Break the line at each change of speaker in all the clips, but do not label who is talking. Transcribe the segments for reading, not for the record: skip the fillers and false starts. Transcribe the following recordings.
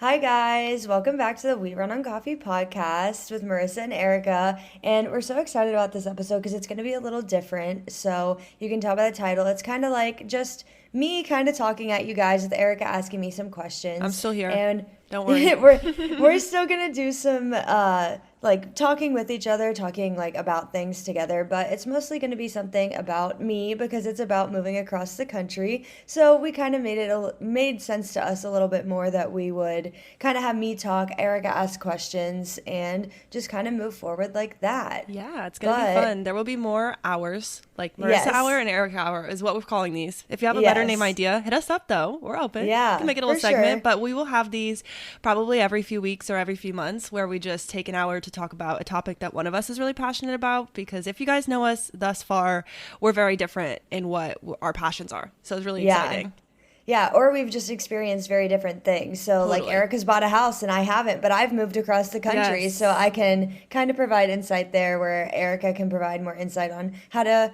Hi guys, welcome back to the We Run on Coffee podcast with Marissa and Erica. And we're so excited about this episode because it's going to be a little different. So you can tell by the title, it's kind of like just me kind of talking at you guys with Erica asking me some questions.
I'm still here.
And
don't worry.
we're still going to do some like talking with each other, talking like about things together, but it's mostly going to be something about me because it's about moving across the country. So we kind of made sense to us a little bit more that we would kind of have me talk, Erica ask questions, and just kind of move forward like that.
Yeah, it's going to be fun. There will be more hours, like Marissa
Yes.
Hour and Erica Hour is what we're calling these. If you have a
Yes.
better name idea, hit us up though. We're open.
Yeah,
We can make it a little
for
segment,
sure.
but we will have these probably every few weeks or every few months where we just take an hour to talk about a topic that one of us is really passionate about, because if you guys know us thus far, we're very different in what our passions are. So it's really exciting.
Yeah, or we've just experienced very different things. So, like,
Totally.
Erica's bought a house and I haven't, but I've moved across the country.
Yes.
So I can kind of provide insight there where Erica can provide more insight on how to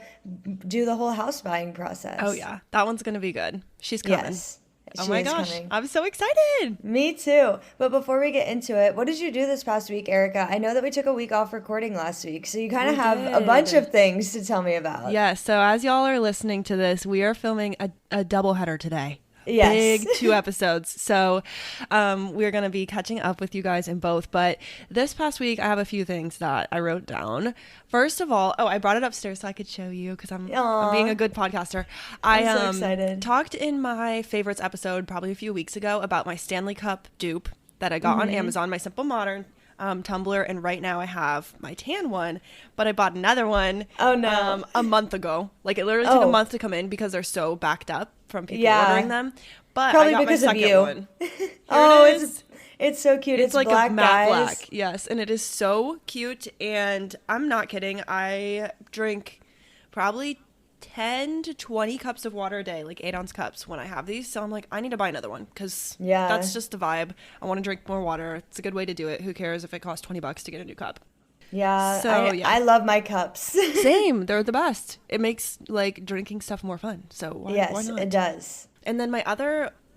do the whole house buying process.
Oh yeah, that one's going to be good. She's coming.
Yes.
Oh
She
my
is
gosh,
coming.
I'm so excited.
Me too. But before we get into it, what did you do this past week, Erica? I know that we took a week off recording last week, so you kind of
We
have a
did.
bunch of things to tell me about.
Yeah, so as y'all are listening to this, we are filming a doubleheader today.
Yes.
Big 2 episodes. So we're going to be catching up with you guys in both. But this past week, I have a few things that I wrote down. First of all, I brought it upstairs so I could show you because I'm being a good podcaster.
I'm so excited.
Talked in my favorites episode probably a few weeks ago about my Stanley Cup dupe that I got on Amazon, my Simple Modern tumbler, and right now I have my tan one, but I bought another one a month ago. Like it literally took a month to come in because they're so backed up from people ordering them. But
Probably
I got
because
my
of
second
you.
one.
It's so cute.
It's like
black
a matte
guys.
black. Yes, and it is so cute, and I'm not kidding. I drink probably 10 to 20 cups of water a day, like 8-ounce cups when I have these. So I'm like, I need to buy another one because that's just the vibe. I want to drink more water. It's a good way to do it. Who cares if it costs $20 to get a new cup?
Yeah,
So,
I love my cups.
Same. They're the best. It makes like drinking stuff more fun. So why not?
It does.
And then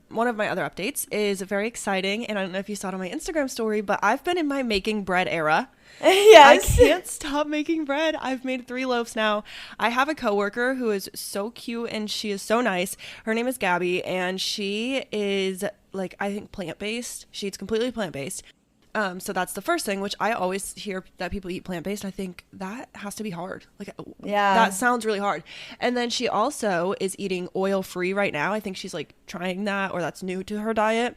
one of my other updates is very exciting. And I don't know if you saw it on my Instagram story, but I've been in my making bread era.
Yes.
I can't stop making bread. I've made 3 loaves now. I have a coworker who is so cute and she is so nice. Her name is Gabby, and she is like, I think plant-based. She eats completely plant-based. So that's the first thing, which I always hear that people eat plant-based. I think that has to be hard. Like, that sounds really hard. And then she also is eating oil-free right now. I think she's like trying that, or that's new to her diet.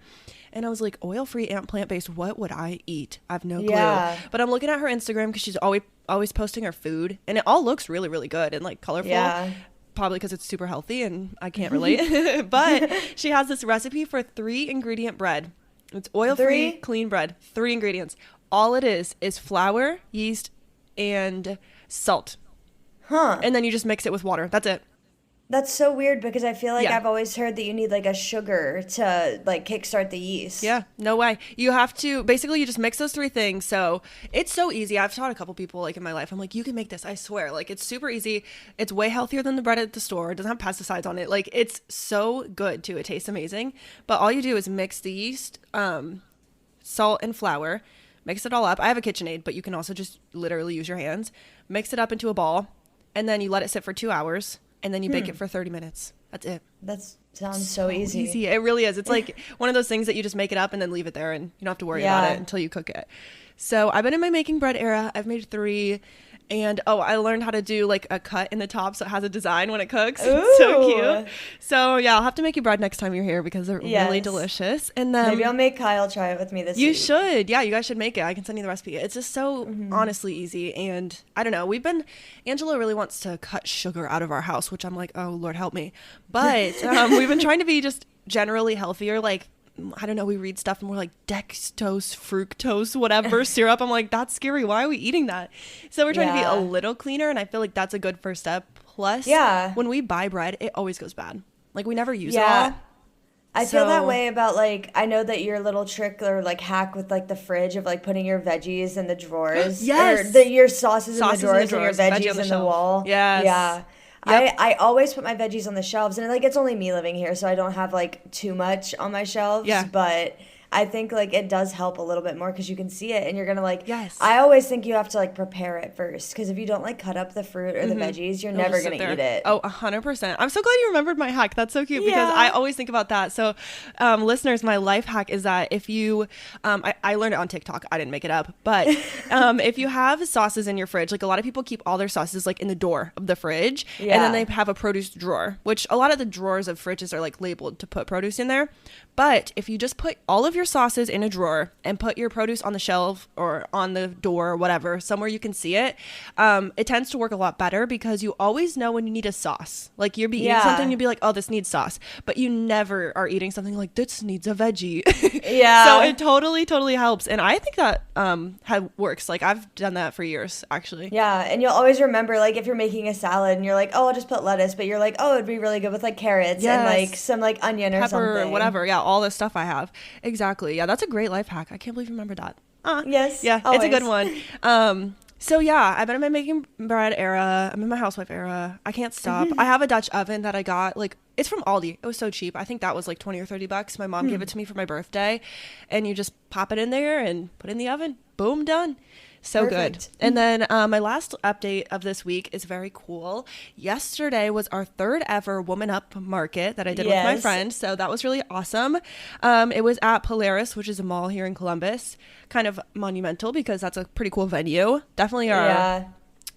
And I was like, oil-free and plant-based, what would I eat? I have no clue.
Yeah.
But I'm looking at her Instagram because she's always posting her food, and it all looks really, really good and like colorful.
Yeah.
Probably because it's super healthy and I can't relate. But she has this recipe for 3-ingredient bread. It's oil-free, clean bread. 3 ingredients. All it is flour, yeast, and salt.
Huh.
And then you just mix it with water. That's it.
That's so weird because I feel like
Yeah.
I've always heard that you need like a sugar to like kickstart the yeast.
Yeah, no way. You have to, basically you just mix those 3 things. So it's so easy. I've taught a couple people like in my life. I'm like, you can make this, I swear. Like it's super easy. It's way healthier than the bread at the store. It doesn't have pesticides on it. Like it's so good too. It tastes amazing. But all you do is mix the yeast, salt and flour, mix it all up. I have a KitchenAid, but you can also just literally use your hands. Mix it up into a ball, and then you let it sit for 2 hours, and then you bake it for 30 minutes. That's it.
That sounds so easy.
It really is. It's like one of those things that you just make it up and then leave it there, and you don't have to worry about it until you cook it. So I've been in my making bread era. I've made 3. And I learned how to do like a cut in the top so it has a design when it cooks. It's so cute. So yeah, I'll have to make you bread next time you're here because they're really delicious. And then
maybe I'll make Kyle try it with me this week.
You should. Yeah, you guys should make it. I can send you the recipe. It's just so honestly easy. And I don't know, Angela really wants to cut sugar out of our house, which I'm like, oh Lord help me. But we've been trying to be just generally healthier. Like, I don't know, we read stuff and we're like dextrose, fructose, whatever syrup. I'm like, that's scary. Why are we eating that? So we're trying to be a little cleaner, and I feel like that's a good first step. Plus, when we buy bread, it always goes bad. Like we never use it all.
I feel that way about like, I know that your little trick or like hack with like the fridge of like putting your veggies in the drawers.
Yes.
Or your sauces in the drawers and your veggies in the wall.
Yes.
Yeah.
Yep.
I always put my veggies on the shelves, and like it's only me living here, so I don't have like too much on my shelves.
Yeah.
But I think like it does help a little bit more because you can see it and you're gonna like.
Yes.
I always think you have to like prepare it first because if you don't like cut up the fruit or the veggies, you're
It'll
never
just sit
gonna
there.
eat it.
Oh, 100%. I'm so glad you remembered my hack. That's so cute because
Yeah.
I always think about that. So, listeners, my life hack is that if you, I learned it on TikTok. I didn't make it up, but if you have sauces in your fridge, like a lot of people keep all their sauces like in the door of the fridge, and then
Yeah.
they have a produce drawer, which a lot of the drawers of fridges are like labeled to put produce in there. But if you just put all of your sauces in a drawer and put your produce on the shelf or on the door or whatever, somewhere you can see it, it tends to work a lot better because you always know when you need a sauce. Like you'll be eating something, you'll be like, oh, this needs sauce. But you never are eating something like, this needs a veggie.
Yeah.
So it totally helps. And I think that works. Like I've done that for years, actually.
Yeah, and you'll always remember, like, if you're making a salad and you're like, oh, I'll just put lettuce, but you're like, oh, it'd be really good with, like, carrots and, like,
Yes.
some, like, onion or
Pepper,
something.
whatever. Yeah, all the stuff I have. Exactly. Yeah, that's a great life hack. I can't believe you remember that.
Yes,
Yeah, it's a good
always.
one. So yeah, I've been in my making bread era. I'm in my housewife era. I can't stop. I have a Dutch oven that I got, like, it's from Aldi. It was so cheap. I think that was like 20 or 30 bucks. My mom gave it to me for my birthday, and you just pop it in there and put it in the oven. Boom, done. So
Perfect.
good. And then my last update of this week is very cool. Yesterday was our third ever Woman Up market that I did with my
Yes.
friend. So that was really awesome. It was at Polaris, which is a mall here in Columbus. Kind of monumental because that's a pretty cool venue. Definitely our
Yeah.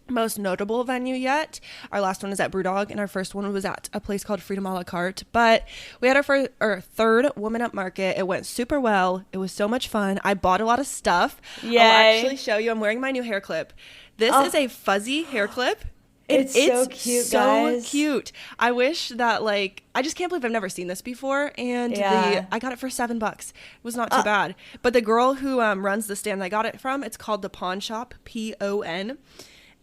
most notable venue yet. Our last one is at Brewdog, and our first one was at a place called Freedom a la carte. But we had our third Woman Up market. It went super well. It was so much fun. I bought a lot of stuff.
Yay.
I'll actually show you. I'm wearing my new hair clip. This
Oh.
is a fuzzy hair clip.
It's so cute,
so
guys.
cute. I wish that like I just can't believe I've never seen this before. And
Yeah.
I got it for $7. It was not too bad. But the girl who runs the stand I got it from, it's called the Pawn Shop, PON,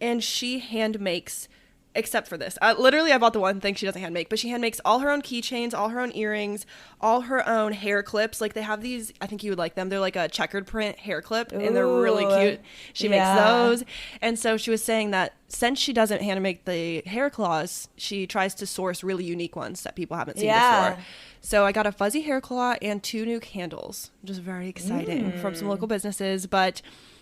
and she hand makes. Except for this. Literally, I bought the one thing she doesn't hand make, but she hand makes all her own keychains, all her own earrings, all her own hair clips. Like they have these, I think you would like them. They're like a checkered print hair clip, and they're really
Ooh,
cute. She makes
yeah.
those. And so she was saying that since she doesn't hand make the hair claws, she tries to source really unique ones that people haven't seen
Yeah.
before. So I got a fuzzy hair claw and 2 new candles, which is very exciting from some local businesses. But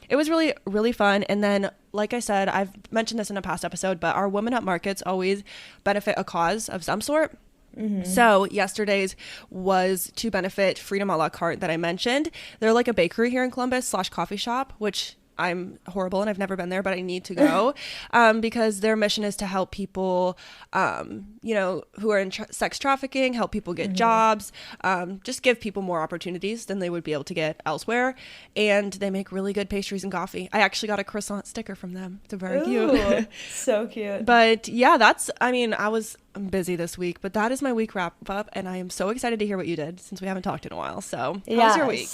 it was really, really fun. And then, like I said, I've mentioned this in a past episode, but our Women Up markets always benefit a cause of some sort. So yesterday's was to benefit Freedom a la carte that I mentioned. They're like a bakery here in Columbus / coffee shop, which I'm horrible and I've never been there, but I need to go because their mission is to help people, who are in sex trafficking, help people get jobs, just give people more opportunities than they would be able to get elsewhere. And they make really good pastries and coffee. I actually got a croissant sticker from them. It's very cute.
Ooh, so cute.
But yeah, I'm busy this week, but that is my week wrap up. And I am so excited to hear what you did since we haven't talked in a while. So how's your week?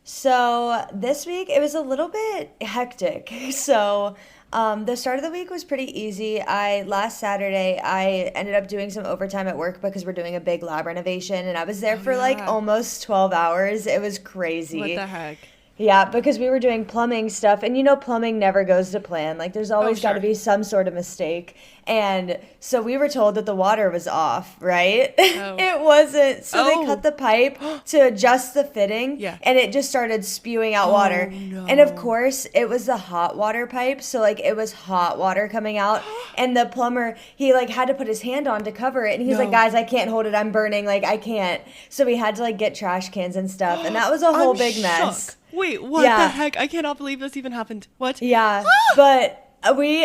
So this week it was a little bit hectic. So the start of the week was pretty easy. Last Saturday I ended up doing some overtime at work because we're doing a big lab renovation, and I was there for like
yeah.
almost 12 hours. It was crazy.
What the heck?
Yeah, because we were doing plumbing stuff, and plumbing never goes to plan. Like, there's always got to
sure.
be some sort of mistake. And so we were told that the water was off, right?
Oh.
It wasn't. So they
Oh.
cut the pipe to adjust the fitting,
Yeah.
and it just started spewing out water.
no.
And of course, it was the hot water pipe, so like it was hot water coming out. And the plumber, he like had to put his hand on to cover it, and he's like,
No.
"Guys, I can't hold it. I'm burning. Like, I can't." So we had to like get trash cans and stuff, and that was a whole
I'm
big mess.
shook. Wait, what
Yeah.
the heck? I cannot believe this even happened. What?
Yeah, but we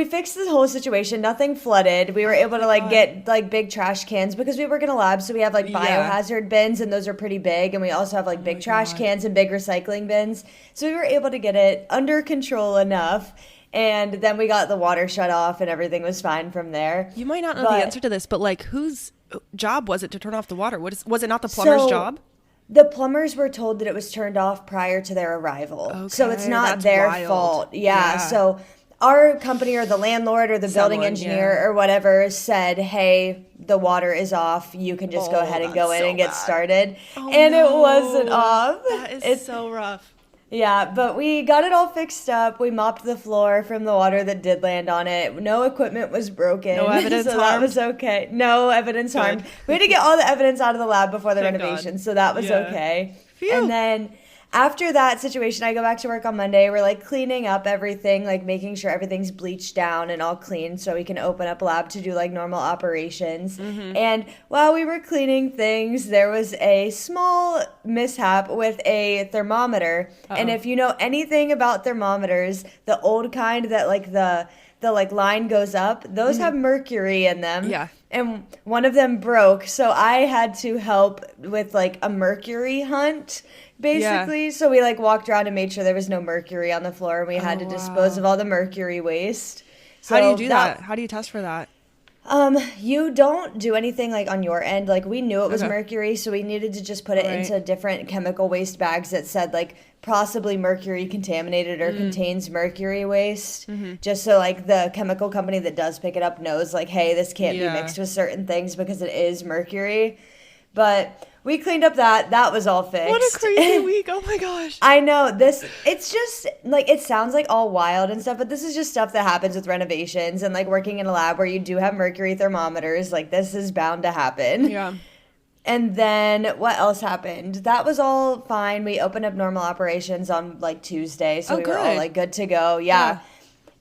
fixed the whole situation. Nothing flooded. We were able to like get like big trash cans because we work in a lab, so we have like
Yeah.
biohazard bins, and those are pretty big, and we also have like big trash cans and big recycling bins. So we were able to get it under control enough. And then we got the water shut off, and everything was fine from there.
You might not know
But-
the answer to this, but like, whose job was it to turn off the water? Was it not the plumber's
So,
job?
The plumbers were told that it was turned off prior to their arrival. So it's
Okay,
not
that's
their
wild.
fault. Yeah.
Yeah.
So our company or the landlord or the building
Someone,
engineer
yeah.
or whatever said, "Hey, the water is off. You can just go
Oh,
ahead and go
that's
in
so
and get
bad.
started."
Oh,
and it
no.
wasn't off.
That is
It's
so rough.
Yeah, but we got it all fixed up. We mopped the floor from the water that did land on it. No equipment was broken.
No evidence
so that
harmed?
was okay. No evidence
Good.
harmed. We had to get all the evidence out of the lab before the
Thank
renovation,
God.
so that was
Yeah.
okay.
Phew.
And then after that situation, I go back to work on Monday. We're like cleaning up everything, like making sure everything's bleached down and all clean so we can open up a lab to do like normal operations. And while we were cleaning things, there was a small mishap with a thermometer. And if you know anything about thermometers, the old kind that like the like line goes up, those have mercury in them.
Yeah.
And one of them broke, so I had to help with like a mercury hunt, basically.
Yeah.
So we like walked around and made sure there was no mercury on the floor, and we had to dispose of all the mercury waste. So
How do you do that? How do you test for that?
You don't do anything like on your end. Like we knew it was
Okay.
mercury, so we needed to just put it
Right.
into different chemical waste bags that said like possibly mercury contaminated or contains mercury waste. Just so like the chemical company that does pick it up knows like, hey, this can't be mixed with certain things because it is mercury. But we cleaned up that. That was all fixed.
What a crazy week. Oh my gosh.
I know this. It's just like it sounds like all wild and stuff, but this is just stuff that happens with renovations and like working in a lab where you do have mercury thermometers. Like this is bound to happen.
Yeah.
And then what else happened? That was all fine. We opened up normal operations on like Tuesday, so we were all
good.
like good to go. Yeah.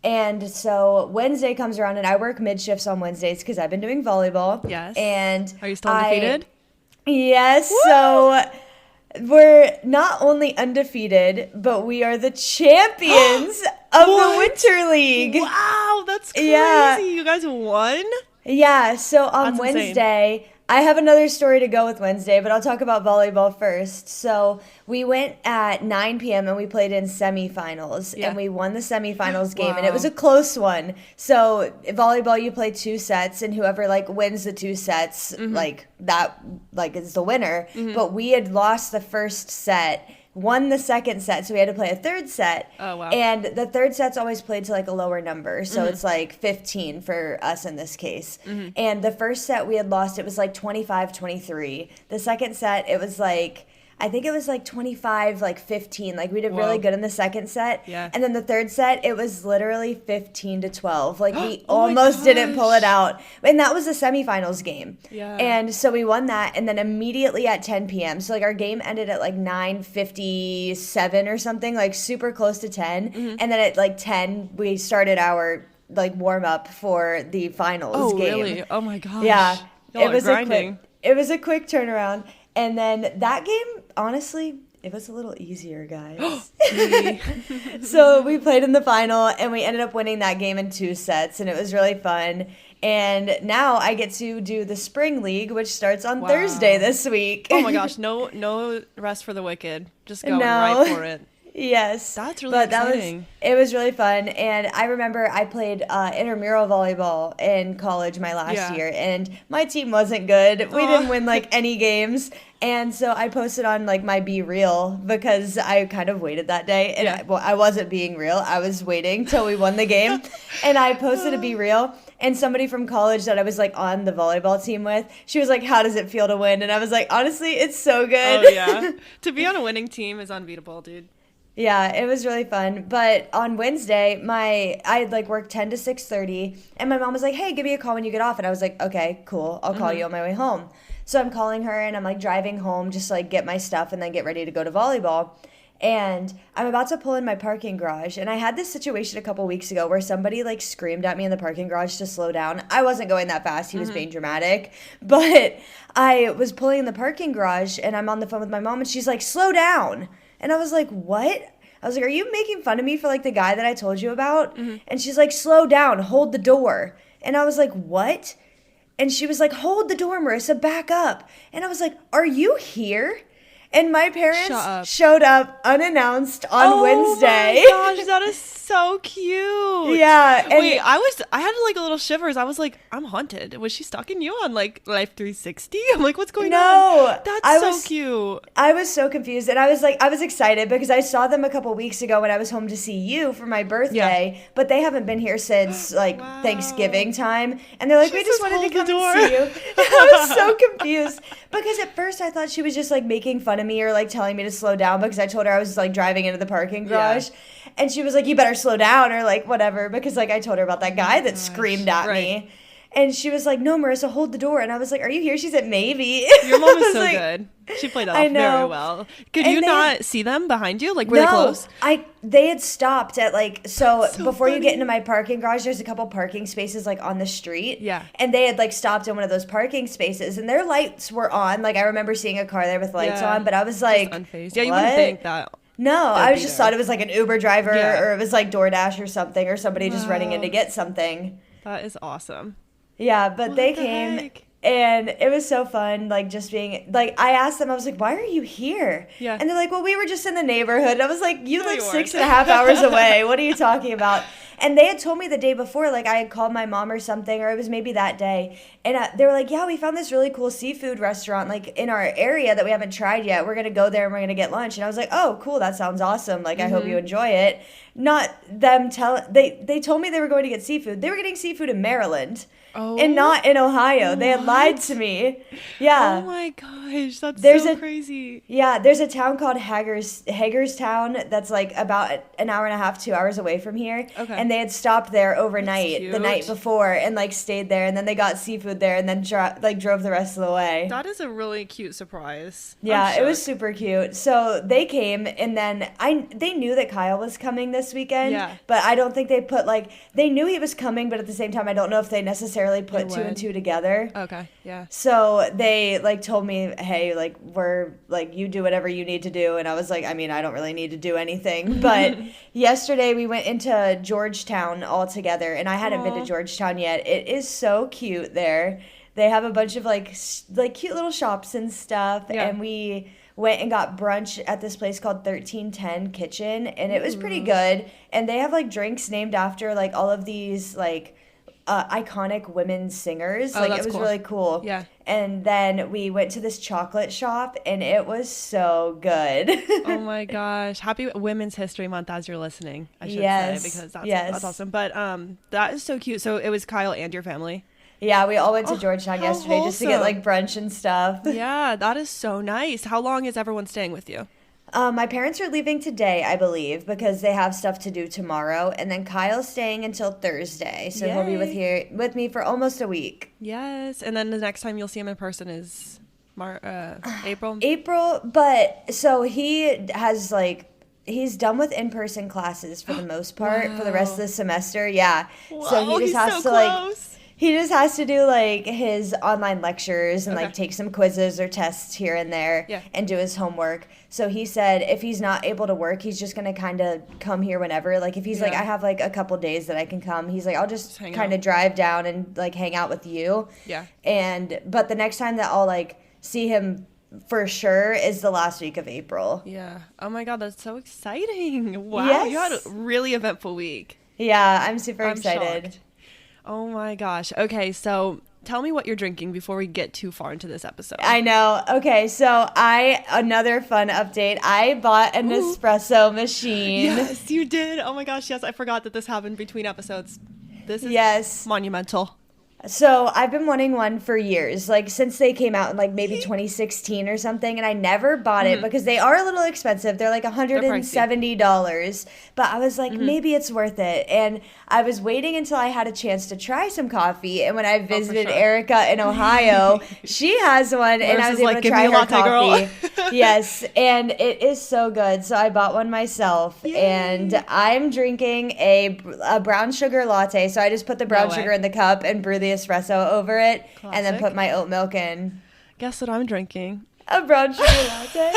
And so Wednesday comes around, and I work mid shifts on Wednesdays because I've been doing volleyball.
Yes.
And
Are you still undefeated?
Yes. So we're not only undefeated, but we are the champions of the Winter League.
Wow, that's crazy.
Yeah.
You guys won?
Yeah. So on
That's insane.
Wednesday, I have another story to go with Wednesday, but I'll talk about volleyball first. So we went at 9 p.m. and we played in semifinals,
Yeah.
and we won the semifinals game, and it
Wow.
was a close one. So volleyball, you play 2 sets, and whoever like wins the 2 sets, like that, like is the winner. But we had lost the first set, won the second set, so we had to play a third set.
Oh, wow.
And the third set's always played to like a lower number, so it's like 15 for us in this case. And the first set we had lost, it was like 25-23. The second set, it was like, I think it was like 25, like 15. Like we did really
Whoa.
good in the second set.
Yeah.
And then the third set, it was literally 15-12. Like we
Oh my
almost didn't pull it
gosh.
out. And that was a semifinals game.
Yeah.
And so we won that, and then immediately at 10 p.m. So like our game ended at like 9:57 or something, like super close to 10. And then at like 10, we started our like warm up for the finals game.
Really? Oh my gosh.
Yeah,
Y'all
it
are
was
grinding.
it was a quick turnaround, and then that game, honestly, it was a little easier, guys. So we played in the final, and we ended up winning that game in 2 sets, and it was really fun. And now I get to do the spring league, which starts on
Wow.
Thursday this week.
Oh my gosh, no rest for the wicked. Just going
No.
right for it.
Yes.
That's really exciting.
It was really fun. And I remember I played intramural volleyball in college my last
Yeah.
year, and my team wasn't good. We
Aw.
didn't win like any games. And so I posted on like my Be Real because I kind of waited that day. And
Yeah.
I wasn't being real. I was waiting till we won the game. And I posted a Be Real. And somebody from college that I was like on the volleyball team with, she was like, "How does it feel to win?" And I was like, "Honestly, it's so good."
Oh yeah. To be on a winning team is unbeatable, dude.
Yeah, it was really fun. But on Wednesday, I had like worked 10 to 6:30, and my mom was like, "Hey, give me a call when you get off." And I was like, "Okay, cool. I'll call you on my way home." So I'm calling her, and I'm like driving home just to like get my stuff and then get ready to go to volleyball. And I'm about to pull in my parking garage, and I had this situation a couple weeks ago where somebody like screamed at me in the parking garage to slow down. I wasn't going that fast. He was being dramatic. But I was pulling in the parking garage, and I'm on the phone with my mom, and she's like, "Slow down." And I was like, "What?" I was like, "Are you making fun of me for like the guy that I told you about?" And she's like, "Slow down, hold the door." And I was like, "What?" And she was like, "Hold the door, Marissa, back up." And I was like, "Are you here?" And my
Shut
parents
up.
showed up unannounced on Wednesday.
Oh my gosh, that is so cute.
Yeah. And
Wait, I had like a little shivers. I was like, I'm haunted. Was she stalking you on like Life 360? I'm like, what's going
No,
on? That's
I
so
was-
cute.
I was so confused, and I was excited because I saw them a couple weeks ago when I was home to see you for my birthday, but they haven't been here since like
Wow.
Thanksgiving time, and they're like,
She
"We just
says,
wanted to
"Hold the
come and
door."
see you." I was so confused because at first I thought she was just like making fun of me or like telling me to slow down because I told her I was like driving into the parking garage, and she was like, "You better slow down," or like whatever, because like I told her about that guy that screamed at me.
Right.
And she was like, no, Marissa, hold the door. And I was like, are you here? She said, maybe.
Your mom
I
is
was
so
like,
good. She played it
I
off
know.
very well. Could
And
you
they
not see them behind you? Like, were they
No,
close?
they had stopped at like, so
So
before you get
funny.
into my parking garage, there's a couple parking spaces like on the street.
Yeah.
And they had like stopped in one of those parking spaces and their lights were on. Like I remember seeing a car there with lights
Yeah.
on, but I was
Just
like,
unfazed. Yeah, you wouldn't
"What?"
think that.
No,
they'd
I
be
just
there.
thought it was like an Uber driver
Yeah.
or it was like DoorDash or something or somebody just running in to
Wow.
get something.
That is awesome.
Yeah, but
What
they
the
came
heck?
and it was so fun, like just being like I asked them, I was like, why are you here?
Yeah.
And they're like, well, we were just in the neighborhood. And I was like, you
No,
live
you
6.5 hours away. What are you talking about? And they had told me the day before, like I had called my mom or something, or it was maybe that day. And they were like, yeah, we found this really cool seafood restaurant like in our area that we haven't tried yet. We're going to go there and we're going to get lunch. And I was like, oh, cool. That sounds awesome. Like, I hope you enjoy it. Not them they told me they were going to get seafood. They were getting seafood in Maryland.
Oh.
And not in Ohio. They had lied to me. Yeah.
Oh my gosh, that's
There's
so
a-
crazy.
Yeah, there's a town called Hagerstown that's like about an hour and a half, 2 hours away from here.
Okay.
And they had stopped there overnight the
cute.
night before and like stayed there and then they got seafood there and then drove the rest of the way.
That is a really cute surprise.
Yeah,
I'm
it was
shook.
super cute. So they came, and then they knew that Kyle was coming this weekend.
Yeah.
But I don't think they put like they knew he was coming, but at the same time, I don't know if they necessarily put
They
two and
would.
two together.
Okay, yeah.
So they like told me, hey, like we're like you do whatever you need to do, and I was like, I mean, I don't really need to do anything. But yesterday we went into Georgetown all together, and I hadn't been to
Aw.
Georgetown yet. It is so cute there. They have a bunch of like cute little shops and stuff,
Yeah.
and we went and got brunch at this place called 1310 Kitchen, and it was pretty
Ooh.
good. And they have like drinks named after like all of these like iconic women singers.
Oh,
Like
that's
it was
cool.
really cool.
Yeah.
And then we went to this chocolate shop, and it was so good.
Oh my gosh. Happy Women's History Month as you're listening, I should
Yes,
say, because
yes.
that's awesome. But that is so cute. So it was Kyle and your family.
Yeah, we all went to
Oh,
Georgetown
how
yesterday just to get
wholesome.
like brunch and stuff.
Yeah, that is so nice. How long is everyone staying with you?
My parents are leaving today, I believe, because they have stuff to do tomorrow, and then Kyle's staying until Thursday, so he'll be with me for almost a week.
Yes. And then the next time you'll see him in person is April.
April, but so he has like he's done with in-person classes for the most part for the rest of the semester. Yeah. So
Whoa,
he
he's
just has
so
to like
close.
he just has to do like his online lectures and
Okay.
like take some quizzes or tests here and there
Yeah.
and do his homework. So he said if he's not able to work, he's just going to kind of come here whenever. Like if he's like
Yeah.
I have like a couple days that I can come, he's like I'll just
hang
kind
out.
of drive down and like hang out with you.
Yeah.
But the next time that I'll like see him for sure is the last week of April.
Yeah. Oh my God, that's so exciting. Wow. You had a
Yes.
really eventful week.
Yeah, I'm super
I'm
excited.
shocked. Oh my gosh. Okay, so tell me what you're drinking before we get too far into this episode.
I know. Okay, so another fun update. I bought an
Ooh.
espresso machine.
Yes, you did. Oh my gosh, yes, I forgot that this happened between episodes. This is
Yes.
monumental.
So I've been wanting one for years, like since they came out in like maybe 2016 or something, and I never bought it because they are a little expensive. They're like $170, but I was like, maybe it's worth it. And I was waiting until I had a chance to try some coffee, and when I visited
sure.
Erica in Ohio, she has one, and I
Versus,
was able
like,
to
give
try
me a
her
latte, girl.
coffee. Yes, and it is so good. So I bought one myself,
Yay.
and I'm drinking a brown sugar latte. So I just put the brown
way.
sugar in the cup and brew the espresso over it, and then
Classic.
put my oat milk in.
Guess what I'm drinking?
A brown sugar latte.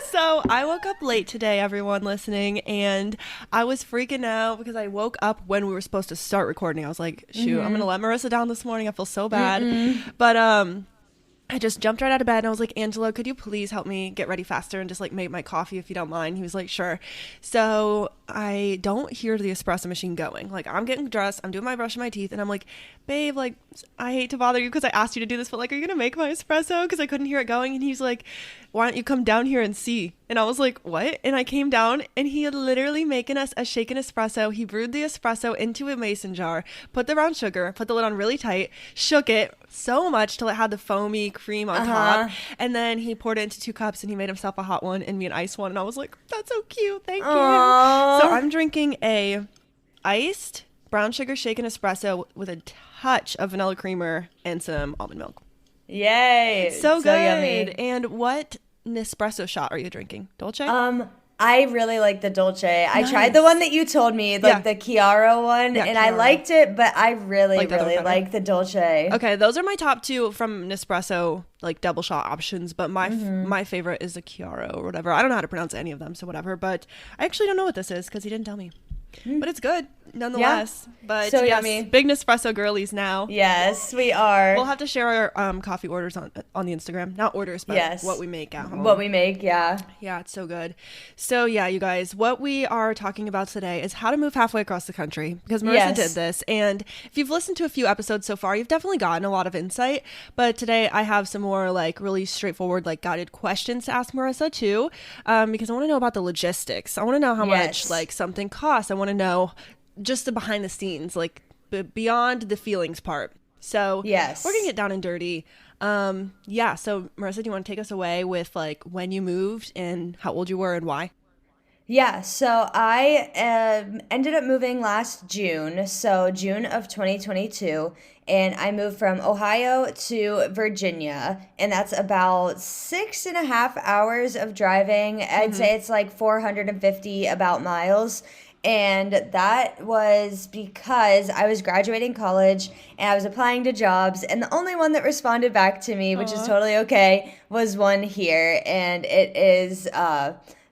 So I woke up late today, everyone listening, and I was freaking out because I woke up when we were supposed to start recording. I was like, shoot, I'm gonna let Marissa down this morning. I feel so bad. But I just jumped right out of bed and I was like, Angelo, could you please help me get ready faster and just like make my coffee if you don't mind? He was like, sure. So I don't hear the espresso machine going. Like I'm getting dressed, I'm doing my brush and my teeth, and I'm like, babe, like I hate to bother you because I asked you to do this, but like, are you gonna make my espresso? Because I couldn't hear it going. And he's like, why don't you come down here and see? And I was like, what? And I came down and he had literally making us a shaken espresso. He brewed the espresso into a mason jar, put the brown sugar, put the lid on really tight, shook it so much till it had the foamy cream on top. And then he poured it into 2 cups and he made himself a hot one and me an iced one. And I was like, that's so cute. Thank you.
Aww.
So I'm drinking a iced brown sugar shaken espresso with a touch of vanilla creamer and some almond milk.
Yay.
So good.
Yummy.
And what Nespresso shot are you drinking? Dolce?
I really like the Dolce. I
Nice.
tried the one that you told me, like
Yeah.
the Chiaro one,
Yeah,
and I
Chiaro.
liked it, but I really,
Like the other
really
one better?
like the Dolce.
Okay, those are my top two from Nespresso, like double shot options. But my favorite is the Chiaro or whatever. I don't know how to pronounce any of them, so whatever. But I actually don't know what this is because he didn't tell me. But it's good nonetheless. But
So
yes,
yummy.
big Nespresso girlies now.
Yes, we are.
We'll have to share our coffee orders on the Instagram. Not orders, but
Yes.
what we make at home.
What we make, yeah.
Yeah, it's so good. So yeah, you guys, what we are talking about today is how to move halfway across the country, because Marissa
Yes.
did this. And if you've listened to a few episodes so far, you've definitely gotten a lot of insight. But today I have some more like really straightforward, like guided questions to ask Marissa too, because I want to know about the logistics. I want to know how much
Yes.
like something costs. I want to know just the behind the scenes, like beyond the feelings part. So
Yes.
we're gonna get down and dirty. Yeah. So Marissa, do you want to take us away with like when you moved and how old you were and why?
Yeah, so I ended up moving last June, so June of 2022, and I moved from Ohio to Virginia, and that's about 6.5 hours of driving. I'd say it's like 450 about miles. And that was because I was graduating college and I was applying to jobs, and the only one that responded back to me, which is totally okay, was one here, and it is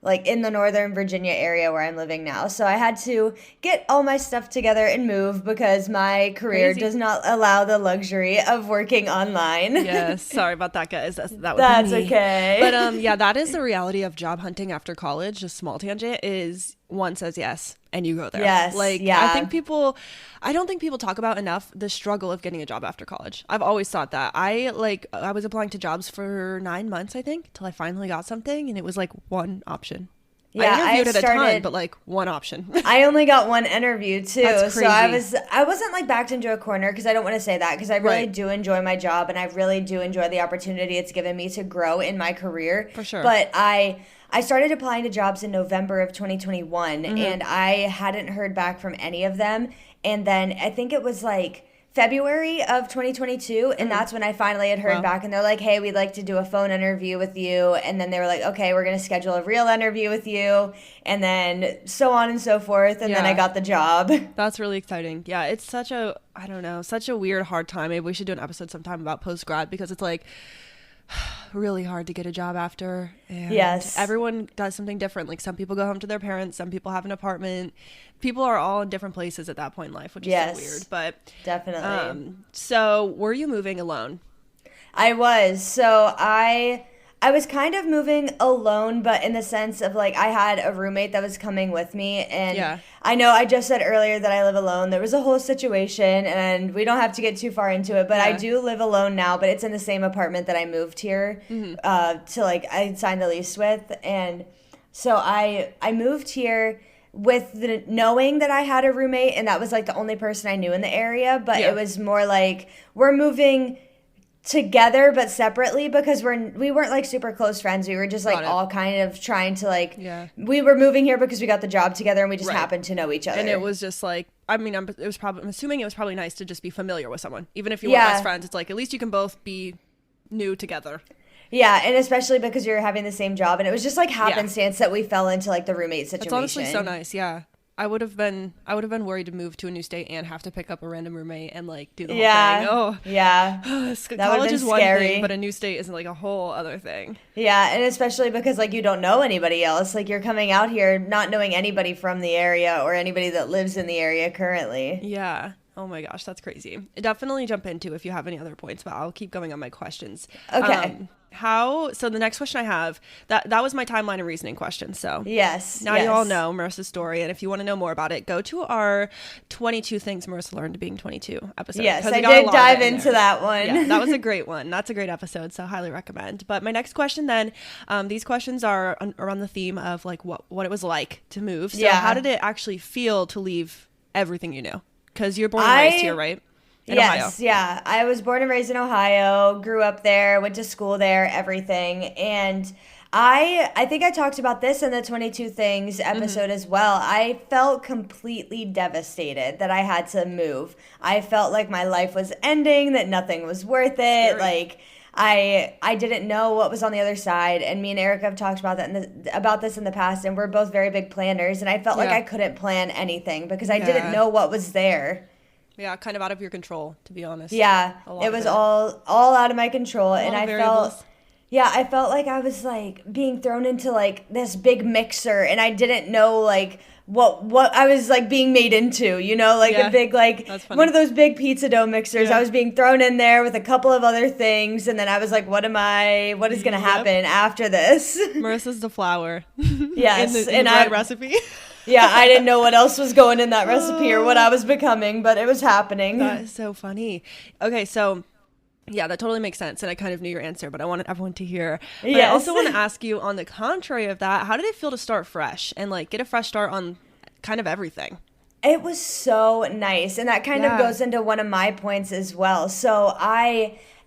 like in the Northern Virginia area where I'm living now. So I had to get all my stuff together and move because my career
Crazy.
does not allow the luxury of working online.
Yes. Sorry about that, guys. That would
That's
be me.
okay.
But yeah, that is the reality of job hunting after college. Just small tangent is one says yes and you go there.
Yes,
Like
yeah.
I don't think people talk about enough the struggle of getting a job after college. I've always thought that. I was applying to jobs for 9 months, I think, till I finally got something, and it was like one option.
Yeah,
I interviewed
I
at a ton,
started-
but like one option.
I only got one interview too,
That's
so
crazy.
I wasn't like backed into a corner because I don't want to say that because I really
Right.
do enjoy my job and I really do enjoy the opportunity it's given me to grow in my career.
For sure.
But I started applying to jobs in November of 2021 and I hadn't heard back from any of them, and then I think it was like February of 2022, and that's when I finally had heard
Wow.
back, and they're like, hey, we'd like to do a phone interview with you, and then they were like, okay, we're going to schedule a real interview with you, and then so on and so forth, and then I
Yeah.
got the job.
That's really exciting. Yeah, it's such a, I don't know, such a weird, hard time. Maybe we should do an episode sometime about post-grad, because it's like really hard to get a job after. And
Yes.
everyone does something different. Like some people go home to their parents, some people have an apartment. People are all in different places at that point in life, which is
Yes.
so weird. But
Definitely.
so were you moving alone?
I was. So I was kind of moving alone, but in the sense of like I had a roommate that was coming with me, and
Yeah.
I know I just said earlier that I live alone. There was a whole situation, and we don't have to get too far into it, but I
Yeah.
do live alone now, but it's in the same apartment that I moved here to like I signed the lease with, and so I moved here with the knowing that I had a roommate, and that was like the only person I knew in the area, but
Yeah.
it was more like we're moving together but separately because we weren't like super close friends. We were just like
Got it.
all kind of trying to like
Yeah.
we were moving here because we got the job together and we just
Right.
happened to know each other.
And it was just like, I mean, I'm assuming it was probably nice to just be familiar with someone. Even if you
Yeah.
weren't best friends, it's like, at least you can both be new together.
yeah, and especially because you're having the same job, and it was just like happenstance that we fell into like the roommate situation.
That's honestly so nice. Yeah. I would have been worried to move to a new state and have to pick up a random roommate and like do the whole
Yeah.
thing. Oh,
Yeah.
college
been
is one
scary.
thing, but a new state is like a whole other thing.
Yeah, and especially because like you don't know anybody else. Like you're coming out here not knowing anybody from the area or anybody that lives in the area currently.
Yeah. Oh my gosh, that's crazy. Definitely jump into if you have any other points, but I'll keep going on my questions.
Okay.
So the next question I have, that was my timeline and reasoning question. So
Yes.
now
yes.
you all know Marissa's story, and if you want to know more about it, go to our 22 things Marissa learned being 22 episode.
Yes,
'cause we
I
got a
did
lot of
dive
it in
into
there.
that one.
Yeah, that was a great one. That's a great episode, so highly recommend. But my next question then, these questions are on the theme of like what it was like to move. So
Yeah.
how did it actually feel to leave everything you knew? Because you're born and raised here, right? in Ohio.
Yes, yeah. I was born and raised in Ohio, grew up there, went to school there, everything. And I think I talked about this in the 22 Things episode as well. I felt completely devastated that I had to move. I felt like my life was ending, that nothing was worth it.
Scary.
Like I didn't know what was on the other side, and me and Eric have talked about about this in the past, and we're both very big planners, and I felt like
Yeah.
I couldn't plan anything because I didn't
Yeah.
know what was there.
Yeah, kind of out of your control, to be honest.
Yeah,
A lot
it
of
was
it.
all out of my control,
A
and
lot of
I
variables.
felt yeah, I felt like I was like being thrown into like this big mixer, and I didn't know like what I was like being made into, like
Yeah,
a big like
that's funny.
one of those big pizza dough mixers.
Yeah.
I was being thrown in there with a couple of other things, and then I was like, what is going to
Yep.
happen after this?
Marissa's the flour.
Yes,
in the
and
bread recipe.
yeah, I didn't know what else was going in that recipe or what I was becoming, but it was happening.
That is so funny. Okay, so yeah, that totally makes sense. And I kind of knew your answer, but I wanted everyone to hear. But I
Yes.
also want to ask you, on the contrary of that, how did it feel to start fresh and like get a fresh start on kind of everything?
It was so nice, and that kind of
Yeah.
goes into one of my points as well.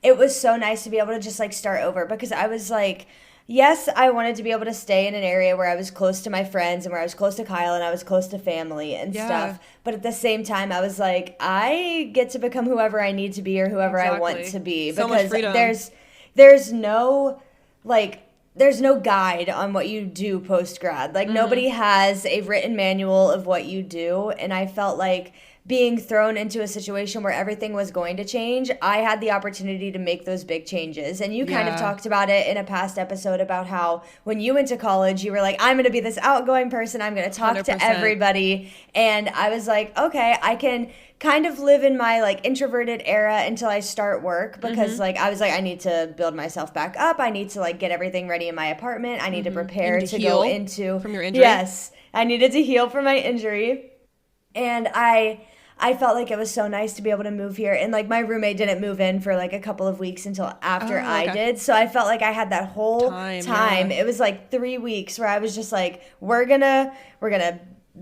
It was so nice to be able to just like start over because I was like, yes, I wanted to be able to stay in an area where I was close to my friends and where I was close to Kyle and I was close to family and
Yeah.
stuff. But at the same time, I was like, I get to become whoever I need to be or whoever I want
Exactly.
to be
So much
because
freedom.
there's no like there's no guide on what you do post grad. Like nobody has a written manual of what you do, and I felt like being thrown into a situation where everything was going to change, I had the opportunity to make those big changes. And you kind of
Yeah.
talked about it in a past episode about how when you went to college, you were like, I'm going to be this outgoing person. I'm going to talk
100%.
to everybody. And I was like, okay, I can kind of live in my like introverted era until I start work because like I was like, I need to build myself back up. I need to like get everything ready in my apartment. I need to prepare
You need
to
to
go
heal
into
from your injury?
Yes. I needed to heal from my injury. And I felt like it was so nice to be able to move here. And like my roommate didn't move in for like a couple of weeks until after
Oh,
I
okay.
did. So I felt like I had that whole
Time,
time.
yeah.
It was like 3 weeks where I was just like, we're gonna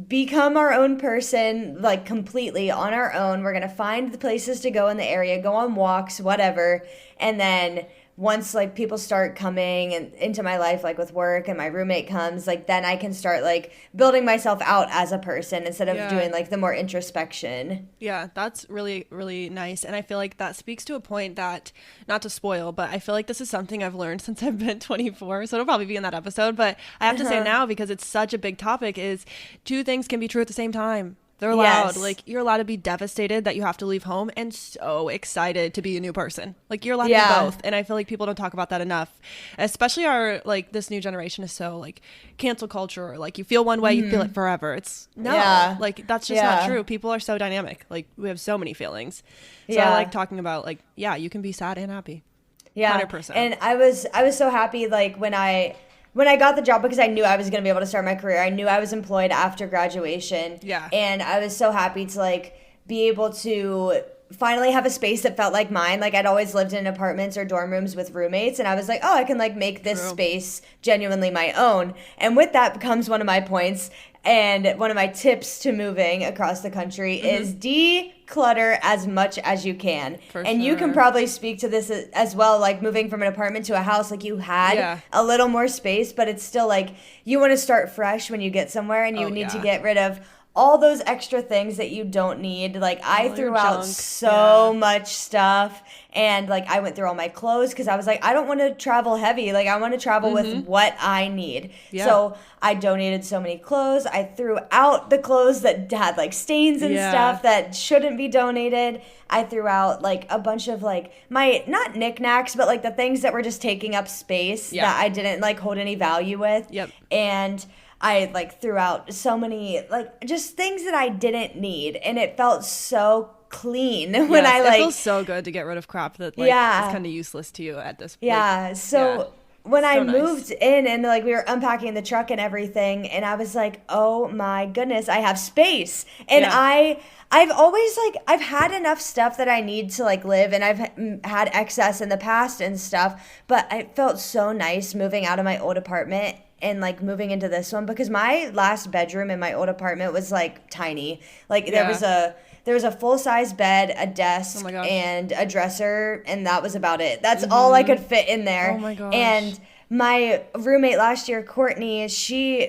become our own person, like completely on our own. We're gonna find the places to go in the area, go on walks, whatever. And then once like people start coming and into my life, like with work and my roommate comes, like then I can start like building myself out as a person instead of
Yeah.
doing like the more introspection.
Yeah, that's really, really nice. And I feel like that speaks to a point that, not to spoil, but I feel like this is something I've learned since I've been 24. So it'll probably be in that episode. But I have to say now, because it's such a big topic, is two things can be true at the same time. They're allowed.
Yes.
Like, you're allowed to be devastated that you have to leave home and so excited to be a new person. Like, you're allowed to
Yeah.
be both. And I feel like people don't talk about that enough. Especially like, this new generation is so, like, cancel culture. Or, like, you feel one way, you feel it forever. It's, no.
Yeah.
Like, that's just not
Yeah.
true. People are so dynamic. Like, we have so many feelings. So
Yeah.
I like talking about, like, yeah, you can be sad and happy.
Yeah.
100%.
And I was so happy like when I got the job because I knew I was going to be able to start my career. I knew I was employed after graduation.
Yeah.
And I was so happy to like be able to finally have a space that felt like mine. Like I'd always lived in apartments or dorm rooms with roommates, and I was like, oh, I can like make this
True.
space genuinely my own. And with that comes one of my points and one of my tips to moving across the country is declutter as much as you can.
For
and you can
sure.
probably speak to this as well, like moving from an apartment to a house, like you had
Yeah.
a little more space, but it's still like you want to start fresh when you get somewhere, and you
Oh,
need to
yeah.
get rid of all those extra things that you don't need. Like I
All your
threw out
junk,
so
yeah.
much stuff, and like I went through all my clothes because I was like, I don't want to travel heavy. Like I want to travel with what I need.
Yeah.
So I donated so many clothes. I threw out the clothes that had like stains and
Yeah.
stuff that shouldn't be donated. I threw out like a bunch of like my not knickknacks, but like the things that were just taking up space
Yeah.
that I didn't like hold any value with.
Yep.
And I like threw out so many like just things that I didn't need, and it felt so clean when
Yes,
I
it
like
feels so good to get rid of crap that like
Yeah.
is kind of useless to you at this point.
yeah. So when I
So nice.
moved in and like we were unpacking the truck and everything, and I was like, oh my goodness, I have space. And
Yeah.
I've always like I've had enough stuff that I need to like live, and I've had excess in the past and stuff, but it felt so nice moving out of my old apartment and like moving into this one because my last bedroom in my old apartment was like tiny. Like there
Yeah.
there was a full-size bed, a
Oh
desk,
my gosh.
and a dresser, and that was about it. That's all I could fit in there.
Oh my gosh.
And my roommate last year, Courtney,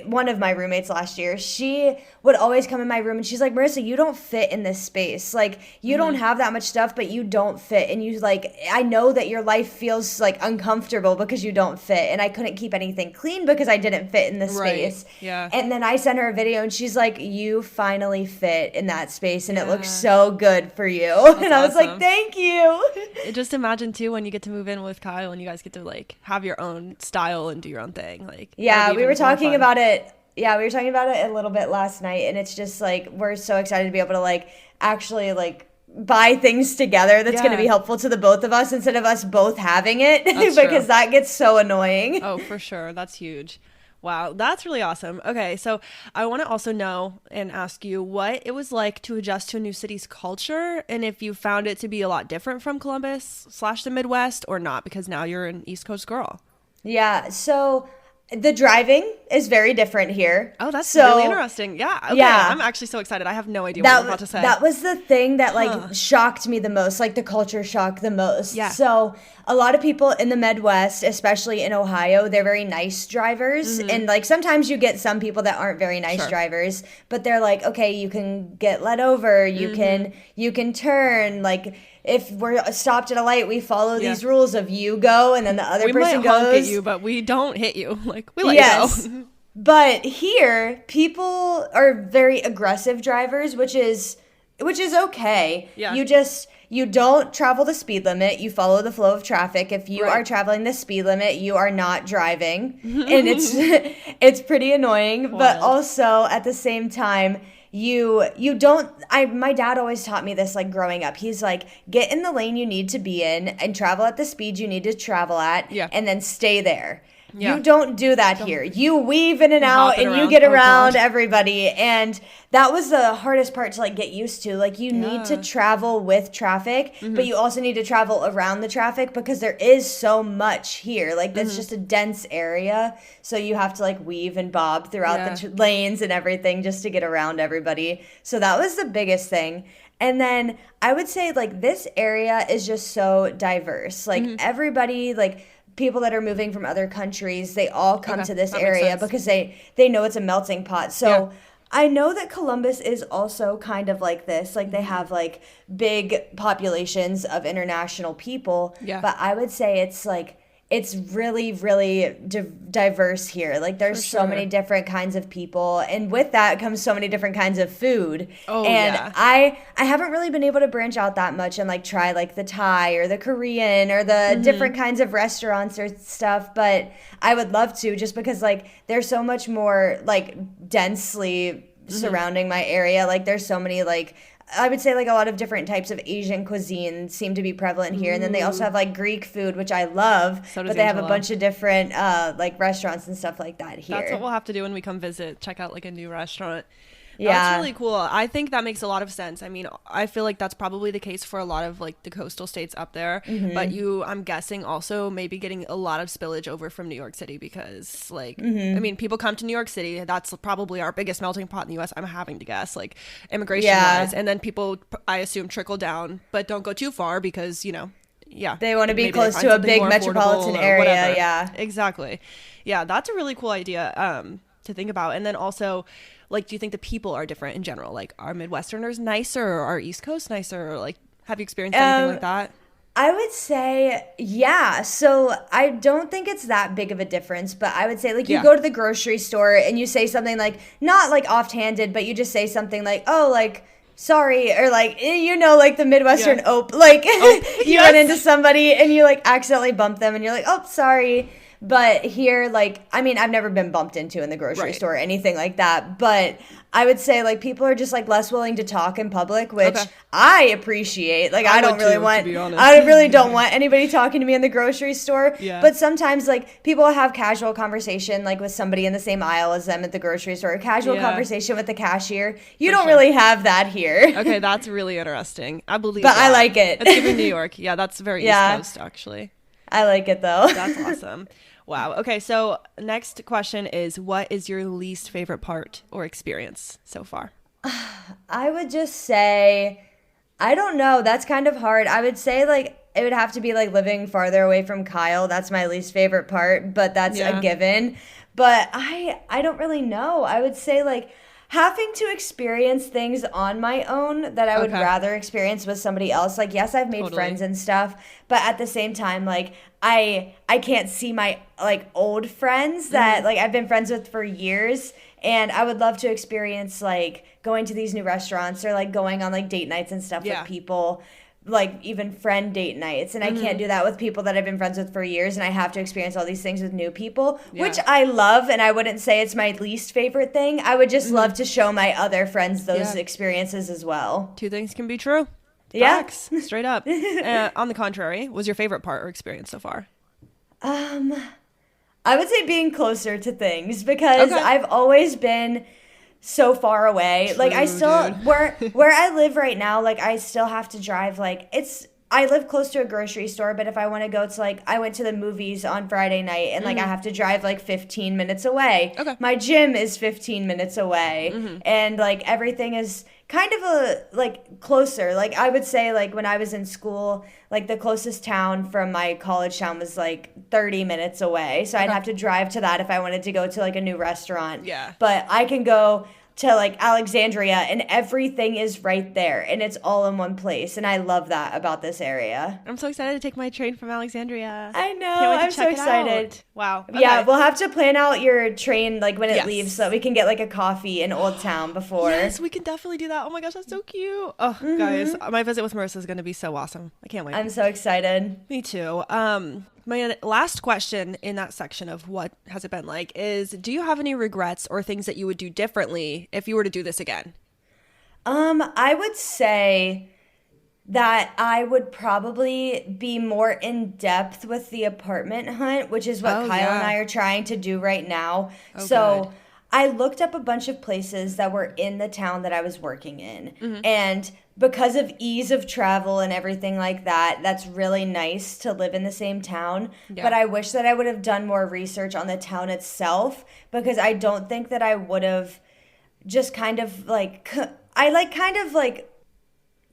one of my roommates last year, she would always come in my room and she's like, Marissa, you don't fit in this space. Like, you don't have that much stuff, but you don't fit. And you like, I know that your life feels like uncomfortable because you don't fit. And I couldn't keep anything clean because I didn't fit in this
Right.
space.
Yeah.
And then I sent her a video and she's like, you finally fit in that space and it looks
Yeah.
so good for you. And I was like,
awesome.
thank you.
Just imagine too when you get to move in with Kyle and you guys get to like have your own style and do your own thing. Like,
Yeah,
that'd be
we were
even more
talking
fun.
about it. Yeah, we were talking about it a little bit last night, and it's just like we're so excited to be able to like actually like buy things together that's going to
Yeah.
be helpful to the both of us instead of us both having it
That's
because
true.
that gets so annoying.
Oh, for sure. That's huge. Wow, that's really awesome. Okay, so I want to also know and ask you what it was like to adjust to a new city's culture and if you found it to be a lot different from Columbus / the Midwest or not, because now you're an East Coast girl.
Yeah, so the driving is very different here.
Oh, that's
so
really interesting. Yeah. Okay.
Yeah.
I'm actually so excited. I have no idea what you're about to say.
That was the thing that like shocked me the most, like the culture shock the most.
Yeah.
So a lot of people in the Midwest, especially in Ohio, they're very nice drivers. And like sometimes you get some people that aren't very nice
Sure.
drivers, but they're like, okay, you can get let over, you can turn, like if we're stopped at a light, we follow these rules of you go and then the other
we
person
might honk
goes.
at you, but we don't hit you. Like, we let
Yes.
you go.
But here, people are very aggressive drivers, which is okay.
Yeah.
You don't travel the speed limit. You follow the flow of traffic. If you
Right.
are traveling the speed limit, you are not driving, and it's pretty annoying. But
Wild.
also at the same time, you don't. My dad always taught me this, like growing up. He's like, get in the lane you need to be in and travel at the speed you need to travel at,
Yeah.
and then stay there.
Yeah.
You don't do that here. You weave in and
hop
out
it
and you
around.
get
Oh,
around
God.
everybody. And that was the hardest part to like get used to. Like you need to travel with traffic, but you also need to travel around the traffic because there is so much here. Like it's just a dense area. So you have to like weave and bob throughout
Yeah.
the lanes and everything just to get around everybody. So that was the biggest thing. And then I would say like this area is just so diverse. Like everybody, like people that are moving from other countries, they all come
Okay,
to this
that makes
area
sense.
because they know it's a melting pot. So
Yeah.
I know that Columbus is also kind of like this. Like they have like big populations of international people.
Yeah.
But I would say it's like it's really, really diverse here. Like there's
For
so many
sure.
different kinds of people, and with that comes so many different kinds of food.
Oh,
and
yeah.
I haven't really been able to branch out that much and like try like the Thai or the Korean or the different kinds of restaurants or stuff, but I would love to, just because like there's so much more like densely surrounding my area. Like there's so many like I would say like a lot of different types of Asian cuisine seem to be prevalent here. And then they also have like Greek food, which I love,
So does
but they have a
Angela.
bunch of different like restaurants and stuff like that here.
That's what we'll have to do when we come visit. Check out like a new restaurant.
Yeah.
That's really cool. I think that makes a lot of sense. I mean, I feel like that's probably the case for a lot of like the coastal states up there. But I'm guessing also maybe getting a lot of spillage over from New York City because like, I mean, people come to New York City. That's probably our biggest melting pot in the U.S. I'm having to guess, like immigration wise. And then people, I assume, trickle down, but don't go too far because, yeah.
They want to be
maybe
close
find
to a
something
big
more
metropolitan
affordable or
area.
whatever.
Yeah.
Exactly. Yeah, that's a really cool idea to think about. And then also, like, do you think the people are different in general? Like, are Midwesterners nicer or are East Coast nicer? Or, like, have you experienced anything like that?
I would say, yeah. So I don't think it's that big of a difference, but I would say, like, you
Yeah.
go to the grocery store and you say something like, not like offhanded, but you just say something like, oh, like, sorry, or like, like the Midwestern
Yeah.
like, you
yes.
run into somebody and you like accidentally bump them and you're like, oh, sorry. But here, like, I mean, I've never been bumped into in the grocery
Right.
store or anything like that. But I would say, like, people are just, like, less willing to talk in public, which
Okay.
I appreciate. Like, I don't
would
really
too, to
want,
be honest.
I really don't want anybody talking to me in the grocery store.
Yeah.
But sometimes, like, people have casual conversation, like, with somebody in the same aisle as them at the grocery store, casual
Yeah.
conversation with the cashier. You
For
don't
sure.
really have that here.
Okay, that's really interesting. I believe
But I
that.
like it.
It's giving New York. Yeah, that's very
Yeah.
East Coast, actually.
I like it, though.
That's awesome. Wow. Okay, so next question is, what is your least favorite part or experience so far?
I would just say I don't know. That's kind of hard. I would say like it would have to be like living farther away from Kyle. That's my least favorite part, but that's a
Yeah.
given. But I don't really know. I would say like having to experience things on my own that I would
Okay.
rather experience with somebody else. Like yes, I've made
Totally.
friends and stuff, but at the same time like I can't see my like old friends that like I've been friends with for years, and I would love to experience like going to these new restaurants or like going on like date nights and stuff with
Yeah.
people, like even friend date nights. And I can't do that with people that I've been friends with for years, and I have to experience all these things with new people, which
Yeah.
I love, and I wouldn't say it's my least favorite thing. I would just love to show my other friends those
Yeah.
experiences as well.
Two things can be true.
Yeah.
Facts. Straight up. On the contrary, was your favorite part or experience so far?
Um I would say being closer to things, because
Okay.
I've always been so far away. Like I
True,
still
dude.
where I live right now, like I still have to drive like I live close to a grocery store, but if I want to go to like I went to the movies on Friday night, and like I have to drive like 15 minutes away.
Okay.
My gym is 15 minutes away, and like everything is kind of a like closer. Like I would say like when I was in school, like the closest town from my college town was like 30 minutes away. So I'd
Okay.
have to drive to that if I wanted to go to like a new restaurant.
Yeah.
But I can go to like Alexandria and everything is right there and it's all in one place. And I love that about this area.
I'm so excited to take my train from Alexandria.
I know.
Can't wait to
I'm so
check it
excited.
out. Wow.
Yeah,
Okay.
we'll have to plan out your train like when it
Yes.
leaves so that we can get like a coffee in Old Town before.
Yes, we can definitely do that. Oh my gosh, that's so cute. Oh, guys, my visit with Marissa is going to be so awesome. I can't wait.
I'm so excited.
Me too. My last question in that section of what has it been like is, do you have any regrets or things that you would do differently if you were to do this again?
I would say that I would probably be more in depth with the apartment hunt, which is what
Oh,
Kyle and
yeah.
I are trying to do right now.
Oh,
So
good.
I looked up a bunch of places that were in the town that I was working in.
Mm-hmm.
And because of ease of travel and everything like that, that's really nice to live in the same town.
Yeah.
But I wish that I would have done more research on the town itself, because I don't think that I would have just kind of like I like kind of like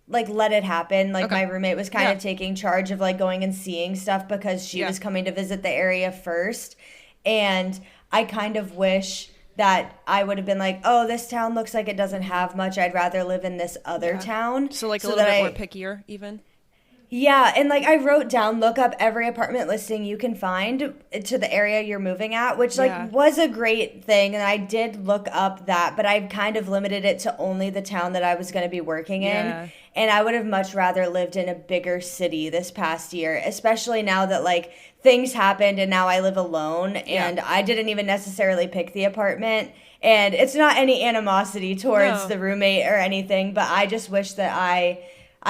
let it happen. Like
Okay.
my roommate was kind
Yeah.
of taking charge of like going and seeing stuff because she
Yeah.
was coming to visit the area first. And I kind of wish that I would have been like, oh, this town looks like it doesn't have much. I'd rather live in this other
Yeah.
town.
So like a little
that
bit more pickier even?
Yeah, and like I wrote down, look up every apartment listing you can find to the area you're moving at, which like
Yeah.
was a great thing, and I did look up that, but I kind of limited it to only the town that I was going to be working
Yeah.
in. And I would have much rather lived in a bigger city this past year, especially now that like things happened and now I live alone, and I didn't even necessarily pick the apartment. And it's not any animosity towards
No.
the roommate or anything, but I just wish that I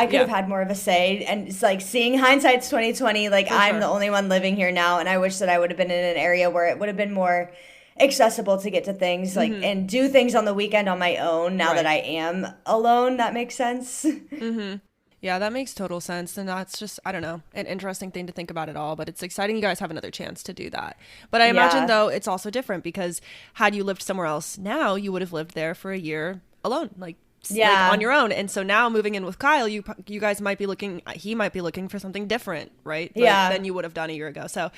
could
Yeah.
have had more of a say. And it's like seeing hindsight's 2020, like I'm
sure.
the only one living here now, and I wish that I would have been in an area where it would have been more accessible to get to things like and do things on the weekend on my own now that I
Right.
am alone. That makes sense.
Yeah, that makes total sense. And that's just, I don't know, an interesting thing to think about it all. But it's exciting you guys have another chance to do that. But I imagine,
Yeah.
though, it's also different because had you lived somewhere else now, you would have lived there for a year alone, like
Yeah.
on your own. And so now moving in with Kyle, you guys might be looking, he might be looking for something different, right?
Yeah.
Than you would have done a year ago. So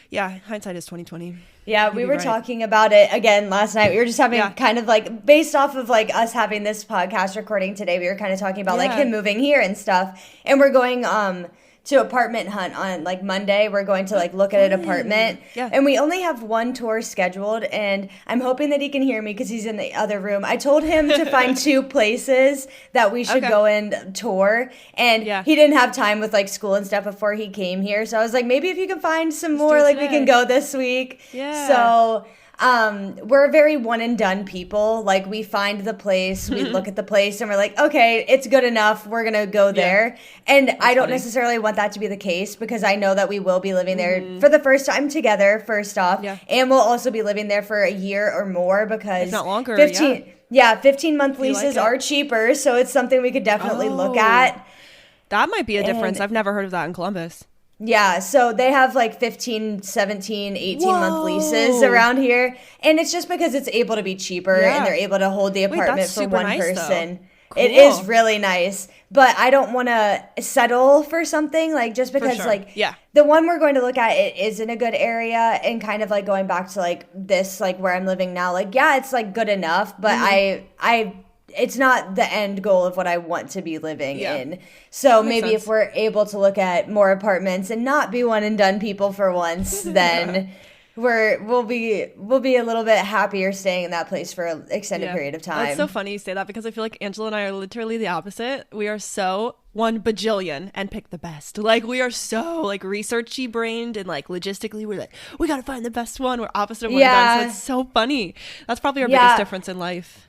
yeah, hindsight is 2020.
Yeah, we
You'd be
were
right.
talking about it again last night. We were just having
Yeah.
kind of like based off of like us having this podcast recording today, we were kind of talking about like
Yeah.
him moving here and stuff. And we're going to apartment hunt on like Monday. We're going to like look at an apartment.
Yeah.
And we only have one tour scheduled, and I'm hoping that he can hear me because he's in the other room. I told him to find two places that we should
Okay.
go and tour, and
Yeah.
he didn't have time with like school and stuff before he came here. So I was like, maybe if you can find some more,
do it
like we
today.
can go this week.
Yeah.
So we're very one and done people. Like we find the place, we look at the place, and we're like, okay, it's good enough. We're gonna go there. And I don't
funny.
necessarily want that to be the case because I know that we will be living there for the first time together, first off,
Yeah.
and we'll also be living there for a year or more because
If not longer,
15 15-month
you like
leases
it?
are cheaper, so it's something we could definitely look
Oh.
at.
That might be a difference.
And-
I've never heard of that in Columbus.
Yeah, so they have like 15, 17, 18-month leases
Whoa.
around here. And it's just because it's able to be cheper
Yeah.
and they're able to hold the apartment
that's
for
super
one
nice, though.
person. It is
Cool.
really nice, but I don't want to settle for something like just
For
because
sure.
like
Yeah.
the one we're going to look at it is in a good area and kind of like going back to like this like where I'm living now. Like yeah, it's like good enough, but I it's not the end goal of what I want to be living
Yeah.
in. So
That makes
maybe if
sense.
we're able to look at more apartments and not be one and done people for once,
Yeah.
then we'll be a little bit happier staying in that place for an extended
Yeah.
period of
That's so
time.
funny you say that because I feel like Angela and I are literally the opposite. We are so one bajillion and pick the best. Like we are so like researchy brained and like logistically we're like, we gotta find the best one. We're opposite of one and done. So
Yeah.
it's so funny. That's probably our biggest
Yeah,
difference in life.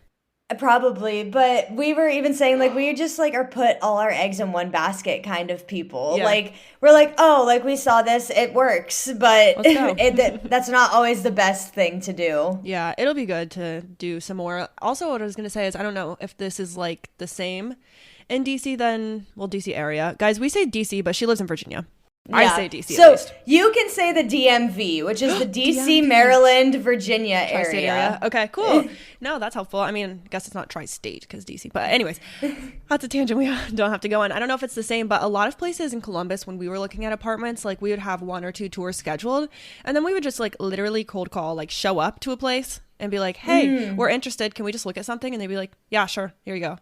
probably. But we were even saying like we just like are put all our eggs in one basket kind of people.
Yeah.
Like we're like, oh, like we saw this, it works, but
Let's go.
that's not always the best thing to do.
Yeah, it'll be good to do some more. Also, what I was going to say is I don't know if this is like the same in DC then, well, DC area. Guys, we say DC, but she lives in Virginia. I
Yeah.
say DC at
So
least.
you can say the DMV, which is the DC,
DMV.
Maryland, Virginia
Tri-state area.
area.
Okay, cool. No, that's helpful. I mean, I guess it's not tri-state because DC. But anyways, that's a tangent we don't have to go on. I don't know if it's the same, but a lot of places in Columbus, when we were looking at apartments, like we would have 1 or 2 tours scheduled, and then we would just like literally cold call, like show up to a place and be like, hey, we're interested. Can we just look at something? And they'd be like, yeah, sure. Here you go.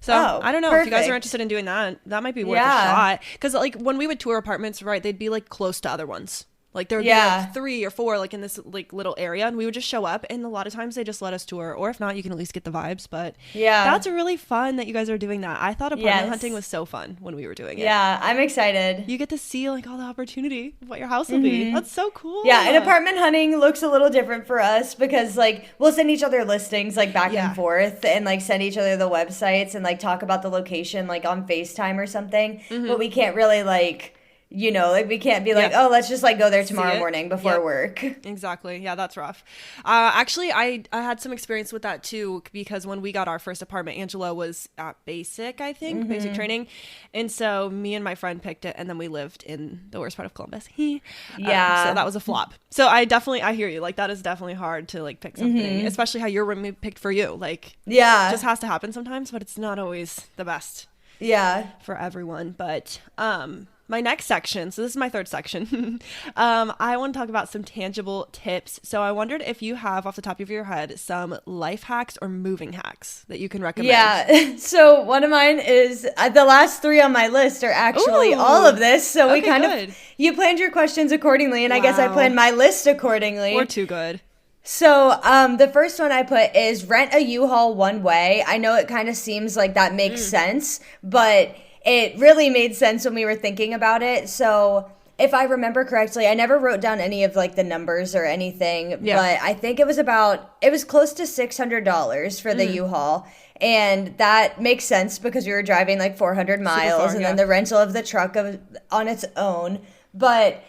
So
Oh,
I don't know if you guys are
perfect.
interested in doing that. That might be worth a
Yeah.
shot. Because like when we would tour apartments, right, they'd be like close to other ones. Like there would be
Yeah.
like 3 or 4 like in this like little area, and we would just show up, and a lot of times they just let us tour, or if not, you can at least get the vibes. But
Yeah.
that's really fun that you guys are doing that. I thought apartment
Yes.
hunting was so fun when we were doing it.
Yeah, I'm excited.
You get to see like all the opportunity of what your house will be. That's so cool.
Yeah, and apartment hunting looks a little different for us because like we'll send each other listings like back
Yeah.
and forth and like send each other the websites and like talk about the location like on FaceTime or something. But we can't really like like we can't be like,
Yeah.
oh, let's just like go there
See
tomorrow
it.
morning before
Yep.
work.
Exactly. Yeah, that's rough. Actually, I had some experience with that too because when we got our first apartment, Angela was at basic, I think, basic training, and so me and my friend picked it, and then we lived in the worst part of Columbus.
Yeah.
So that was a flop. So I hear you. Like that is definitely hard to like pick something, especially how your roommate picked for you. Like
Yeah.
it just has to happen sometimes, but it's not always the best
Yeah.
for everyone. But my next section, so this is my third section, I want to talk about some tangible tips. So I wondered if you have off the top of your head some life hacks or moving hacks that you can recommend.
Yeah. So one of mine is the last 3 on my list are actually
Ooh.
all of this. So we
Okay,
kind
good.
of you planned your questions accordingly, and I guess I
Wow.
planned my list accordingly.
We're too good.
So, the first one I put is rent a U-Haul one way. I know it kind of seems like that makes sense, but it really made sense when we were thinking about it. So, if I remember correctly, I never wrote down any of like the numbers or anything,
Yeah.
but I think it was close to $600 for the U-Haul. And that makes sense because we were driving like 400 miles
far,
and
yeah.
then the rental of the truck on its own. But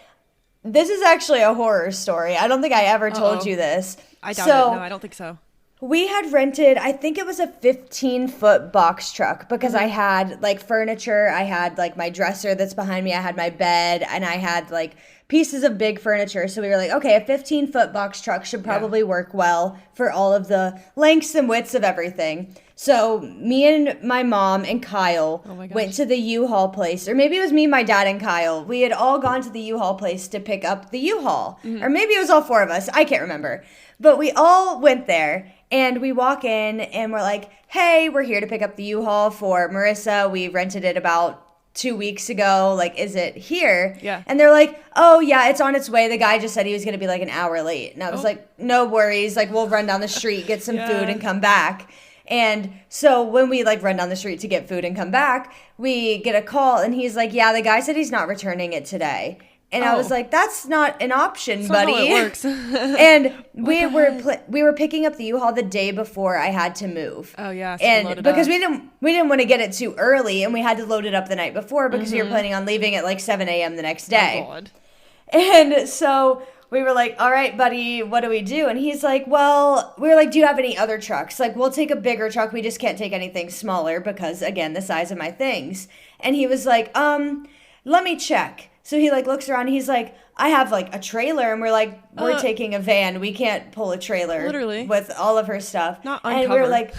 this is actually a horror story. I don't think I ever told
Uh-oh.
you this.
I doubt
So,
it. No, I don't think so.
we had rented, I think it was a 15-foot box truck because I had like furniture. I had like my dresser that's behind me. I had my bed and I had like pieces of big furniture. So we were like, okay, a 15-foot box truck should probably work well for all of the lengths and widths of everything. So me and my mom and Kyle
Oh my gosh.
went to the U-Haul place, or maybe it was me, my dad, and Kyle. We had all gone to the U-Haul place to pick up the U-Haul, or maybe it was all 4 of us. I can't remember. But we all went there, and we walk in, and we're like, hey, we're here to pick up the U-Haul for Marissa. We rented it about 2 weeks ago. Like, is it here?
Yeah.
And they're like, oh, yeah, it's on its way. The guy just said he was going to be like an hour late. And I was
Oh.
like, no worries. Like, we'll run down the street, get some
Yeah.
food, and come back. And so when we like run down the street to get food and come back, we get a call and he's like, yeah, the guy said he's not returning it today. And I was
Oh.
like, that's not an option,
That's not
buddy.
how it works.
And we
the
were
heck?
we were picking up the U-Haul the day before I had to move.
Oh, yeah, so you load
and
it
because
up.
we didn't want to get it too early, and we had to load it up the night before because we were planning on leaving at like 7 a.m. the next day.
Oh, God.
And so we were like, all right, buddy, what do we do? And he's like, well, we were like, do you have any other trucks? Like, we'll take a bigger truck. We just can't take anything smaller because, again, the size of my things. And he was like, let me check. So he like looks around. He's like, I have like a trailer. And we're like, we're taking a van. We can't pull a trailer
Literally.
with all of her stuff.
Not
And we were
uncovered.
like,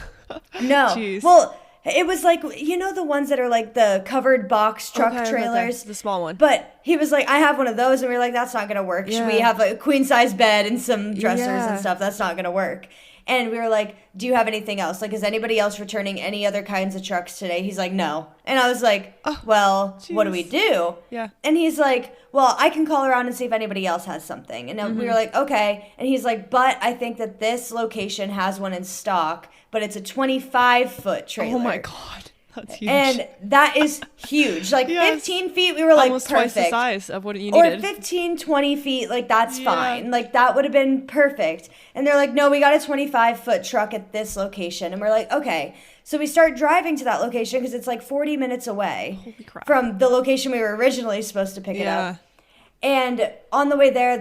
no.
Jeez.
Well, It was like, you know, the ones that are like the covered box truck trailers?
The small one.
But he was like, I have one of those. And we were like, that's not going to work.
Yeah.
We have a queen size bed and some dressers
Yeah.
and stuff. That's not going to work. And we were like, do you have anything else? Like, is anybody else returning any other kinds of trucks today? He's like, no. And I was like, well, what do we do?
Yeah.
And he's like, well, I can call around and see if anybody else has something. And we were like, okay. And he's like, but I think that this location has one in stock, but it's a 25-foot trailer.
Oh my God. That's huge.
And that is huge. Like,
Yes.
15 feet, we were like,
almost
perfect.
twice the size of what you
Or
needed.
15, 20 feet, like, that's
Yeah.
fine. Like, that would have been perfect. And they're like, no, we got a 25-foot truck at this location. And we're like, okay. So we start driving to that location because it's like 40 minutes away
Holy crap.
from the location we were originally supposed to pick it
Yeah.
up. And on the way there,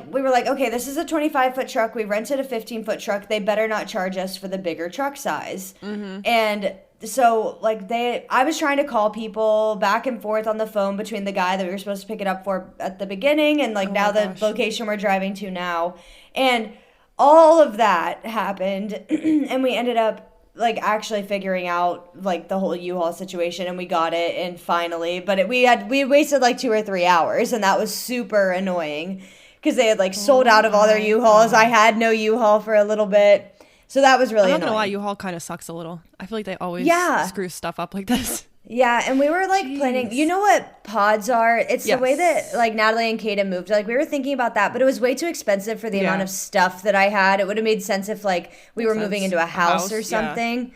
we were like, okay, this is a 25-foot truck. We rented a 15-foot truck. They better not charge us for the bigger truck size. And so, like, I was trying to call people back and forth on the phone between the guy that we were supposed to pick it up for at the beginning and, like, now the location we're driving to now. And all of that happened, and we ended up, like, actually figuring out, like, the whole U-Haul situation, and we got it, and finally, but we wasted, like, 2 or 3 hours, and that was super annoying, because they had, like, sold out of all their U-Hauls. I had no U-Haul for a little bit. So that was really
I'm not
annoying.
gonna lie, U-Haul kind of sucks a little. I feel like they always screw stuff up like this.
Yeah, and we were like planning, you know what pods are? It's the way
Yes.
that like Natalie and Kaden moved. Like we were thinking about that, but it was way too expensive for the amount of stuff that I had. It would have made sense if like we were moving into a house or something.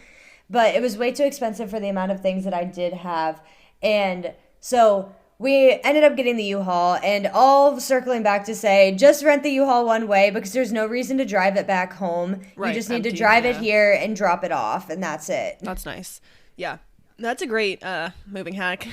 But it was way too expensive for the amount of things that I did have. And so we ended up getting the U-Haul, and all circling back to say, just rent the U-Haul one way because there's no reason to drive it back home.
Right,
you just need to
empty,
drive it here and drop it off, and that's it.
That's nice. Yeah. That's a great moving hack.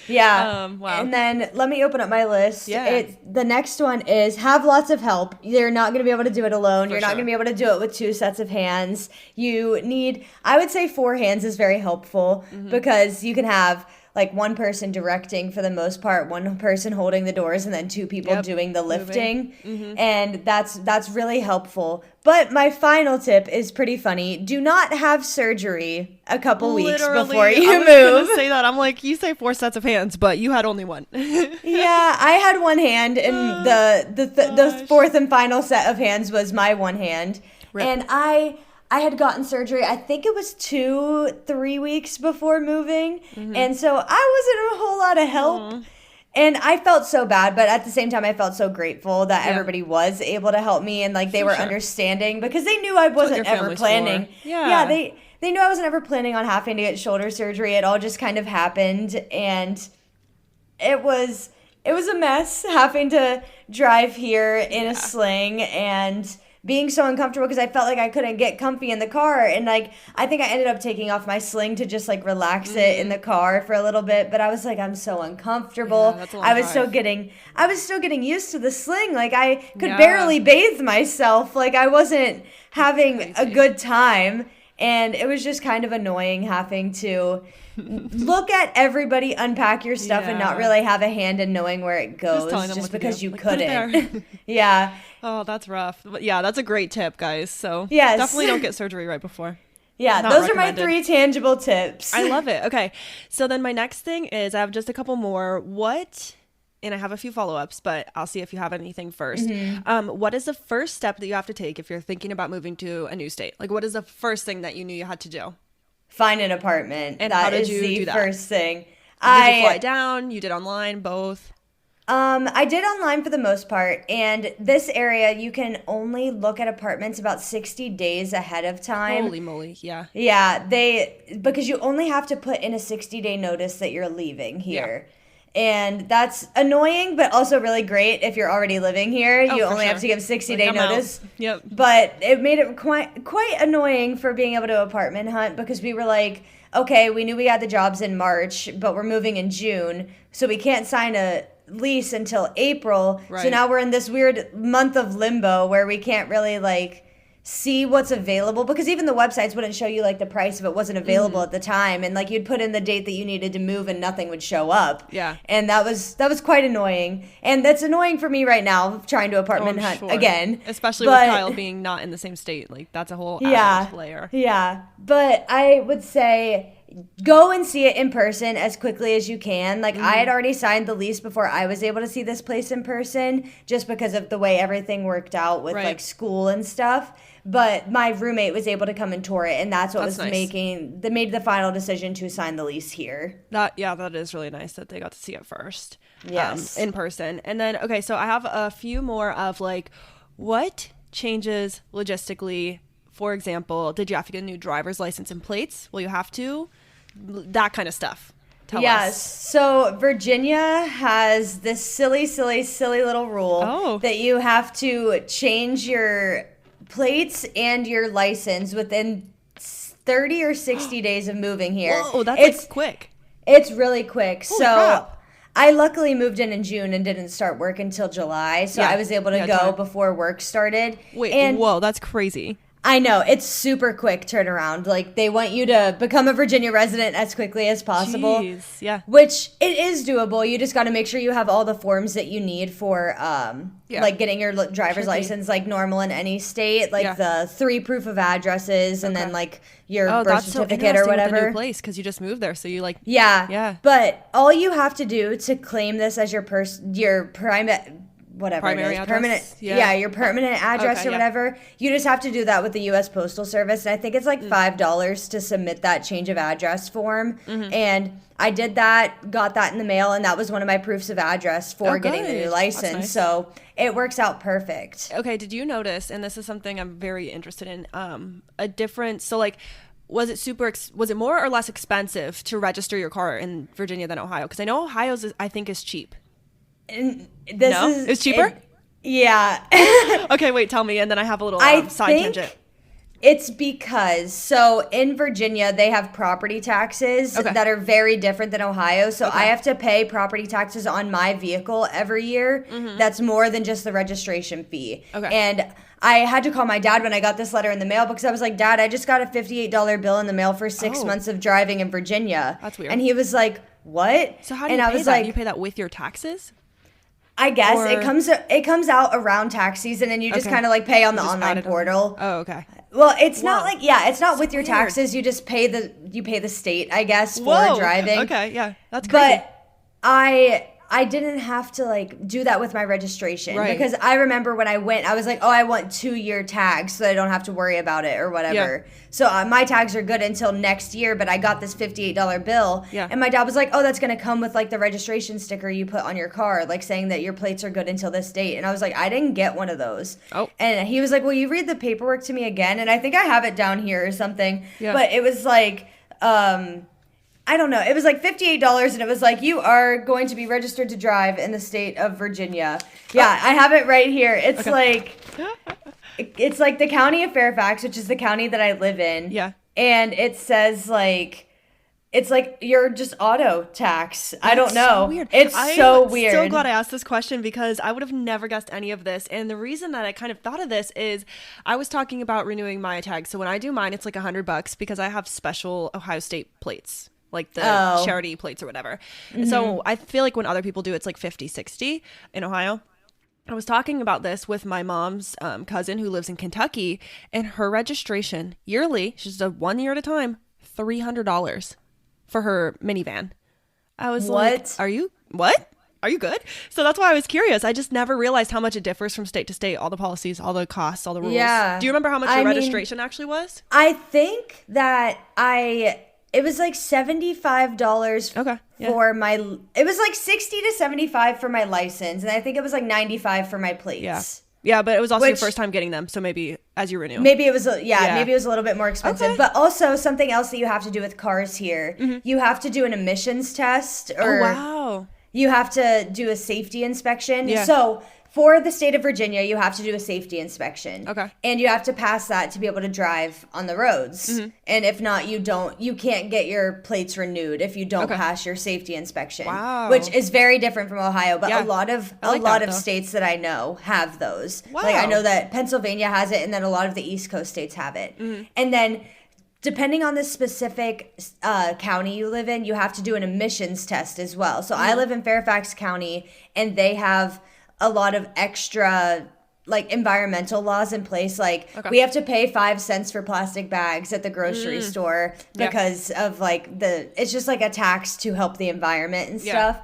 Yeah.
Wow.
And then let me open up my list.
Yeah.
The next one is have lots of help. You're not going to be able to do it alone. You're not
sure.
going to be able to do it with 2 sets of hands. You need, I would say 4 hands is very helpful because you can have like one person directing for the most part, one person holding the doors, and then 2 people doing the lifting. And that's really helpful. But my final tip is pretty funny. Do not have surgery a couple weeks before you move.
I was gonna say that. I'm like, you say 4 sets of hands, but you had only one.
Yeah, I had one hand, and the fourth and final set of hands was my one hand.
Rip.
And I had gotten surgery, I think it was 2-3 weeks before moving, and so I wasn't a whole lot of help. And I felt so bad, but at the same time, I felt so grateful that everybody was able to help me, and like they were understanding because they knew I wasn't ever planning.
Yeah,
they knew I wasn't ever planning on having to get shoulder surgery. It all just kind of happened, and it was a mess having to drive here in a sling and being so uncomfortable because I felt like I couldn't get comfy in the car, and like I think I ended up taking off my sling to just like relax it in the car for a little bit, but I was like, I'm so uncomfortable.
That's a long
I was
drive.
still getting used to the sling. Like I could barely bathe myself. Like I wasn't having a good time, and it was just kind of annoying having to look at everybody unpack your stuff and not really have a hand in knowing where it goes
telling them
just
what to
because
do.
you
Like, put it
couldn't.
there.
Yeah.
Oh, that's rough. But yeah, that's a great tip, guys. So
Yes.
definitely don't get surgery right before.
Yeah,
Not
those are my
recommended.
3 tangible tips.
I love it. Okay. So then my next thing is I have just a couple more. And I have a few follow-ups, but I'll see if you have anything first. What is the first step that you have to take if you're thinking about moving to a new state? Like, what is the first thing that you knew you had to do?
Find an apartment.
And
That
how did
is
you
the
do that?
first thing.
Did you fly down? You did online? Both?
I did online for the most part, and this area you can only look at apartments about 60 days ahead of time.
Holy moly. Yeah.
Yeah, because you only have to put in a 60-day notice that you're leaving here. And that's annoying, but also really great if you're already living here. You only have to give 60-day
I'm out.
notice.
Yep.
But it made it quite annoying for being able to apartment hunt because we were like, okay, we knew we had the jobs in March, but we're moving in June, so we can't sign a lease until April. So
Right.
now we're in this weird month of limbo where we can't really like see what's available, because even the websites wouldn't show you like the price if it wasn't available at the time, and like you'd put in the date that you needed to move and nothing would show up.
Yeah.
And that was quite annoying, and that's annoying for me right now trying to apartment hunt
sure.
again,
especially with Kyle being not in the same state. Like that's a whole added layer.
Yeah, but I would say go and see it in person as quickly as you can. Like I had already signed the lease before I was able to see this place in person, just because of the way everything worked out with like school and stuff. But my roommate was able to come and tour it, and that's what made the final decision to sign the lease here.
That is really nice that they got to see it first.
Yes.
In person. And then okay, so I have a few more of like what changes logistically. For example, did you have to get a new driver's license and plates? Will you have to? That kind of stuff. Tell us.
So Virginia has this silly little rule that you have to change your plates and your license within 30 or 60 days of moving here.
Whoa, that's quick.
It's really quick.
Holy crap.
I luckily moved in June and didn't start work until July, so I was able to go before work started.
Wait, whoa, that's crazy.
I know, it's super quick turnaround. Like, they want you to become a Virginia resident as quickly as possible.
Jeez, yeah.
Which, it is doable. You just got to make sure you have all the forms that you need for, like, getting your driver's license, like, normal in any state. Like, the 3 proof of addresses, and then, like, your birth certificate or whatever.
With the new place, because you just moved there, so you, like...
Yeah. But all you have to do to claim this as your
primary address?
Permanent, your permanent address or whatever. You just have to do that with the U.S. Postal Service, and I think it's like $5 to submit that change of address form. And I did that, got that in the mail, and that was one of my proofs of address for getting the new license. Nice. So it works out perfect.
Okay, did you notice, and this is something I'm very interested in, a difference? So like, was it more or less expensive to register your car in Virginia than Ohio? Because I know Ohio's I think is cheap. It's cheaper?
Yeah.
Okay, wait, tell me, and then I have a little side tangent.
It's because, so in Virginia, they have property taxes that are very different than Ohio. So I have to pay property taxes on my vehicle every year. That's more than just the registration fee. And I had to call my dad when I got this letter in the mail, because I was like, Dad, I just got a $58 bill in the mail for 6 months of driving in Virginia.
That's weird.
And he was like, what?
So how do you pay that? You pay that with your taxes?
I guess it comes out around tax season, and you just kind of like pay on the online portal.
Oh, okay.
Well, it's not like it's not with your taxes. You just pay the state, I guess, for driving.
Okay, yeah, that's crazy.
But I didn't have to like do that with my registration, because I remember when I went, I was like, I want 2-year tags so I don't have to worry about it or whatever. Yeah. So my tags are good until next year, but I got this $58 bill, and my dad was like, that's going to come with like the registration sticker you put on your car, like saying that your plates are good until this date. And I was like, I didn't get one of those. And he was like, well, you read the paperwork to me again, and I think I have it down here or something. Yeah. But it was like, I don't know. It was like $58, and it was like, you are going to be registered to drive in the state of Virginia. Yeah, I have it right here. It's it's like the county of Fairfax, which is the county that I live in. Yeah. And it says like, it's like you're just auto tax. I don't know. So weird. It's so weird.
I'm so glad I asked this question, because I would have never guessed any of this. And the reason that I kind of thought of this is I was talking about renewing my tag. So when I do mine, it's like $100 because I have special Ohio State plates, like the charity plates or whatever. Mm-hmm. So I feel like when other people do, it's like 50, 60 in Ohio. I was talking about this with my mom's cousin who lives in Kentucky, and her registration yearly, she's a 1 year at a time, $300 for her minivan. I was like, are you good? So that's why I was curious. I just never realized how much it differs from state to state, all the policies, all the costs, all the rules. Yeah. Do you remember how much your registration actually was?
I think that it was like $75 for my, it was like $60 to $75 for my license. And I think it was like $95 for my plates.
Yeah. Yeah, but it was also your first time getting them. So maybe as you renew.
Maybe it was, maybe it was a little bit more expensive. Okay. But also something else that you have to do with cars here. Mm-hmm. You have to do an emissions test. Or you have to do a safety inspection. Yeah. So for the state of Virginia, you have to do a safety inspection.
Okay.
And you have to pass that to be able to drive on the roads. And if not, you can't get your plates renewed if you don't pass your safety inspection.
Wow.
Which is very different from Ohio, but
Yeah.
a lot of
though.
states that I know have those.
Wow.
Like I know that Pennsylvania has it, and then a lot of the East Coast states have it. And then depending on the specific county you live in, you have to do an emissions test as well. So I live in Fairfax County, and they have a lot of extra like environmental laws in place. Like we have to pay 5 cents for plastic bags at the grocery store because of like it's just like a tax to help the environment and stuff.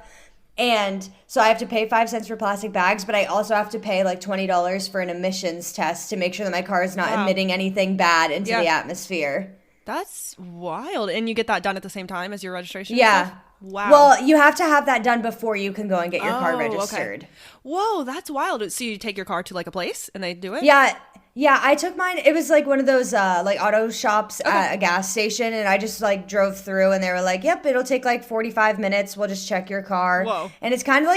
And so I have to pay 5 cents for plastic bags, but I also have to pay like $20 for an emissions test to make sure that my car is not emitting anything bad into the atmosphere.
That's wild. And you get that done at the same time as your registration?
Yeah.
Stuff? Wow.
Well, you have to have that done before you can go and get your car registered.
Okay. Whoa, that's wild. So you take your car to like a place and they do it?
Yeah. Yeah, I took mine. It was like one of those like auto shops at a gas station, and I just like drove through, and they were like, "Yep, it'll take like 45 minutes. We'll just check your car."
Whoa.
And it's kind of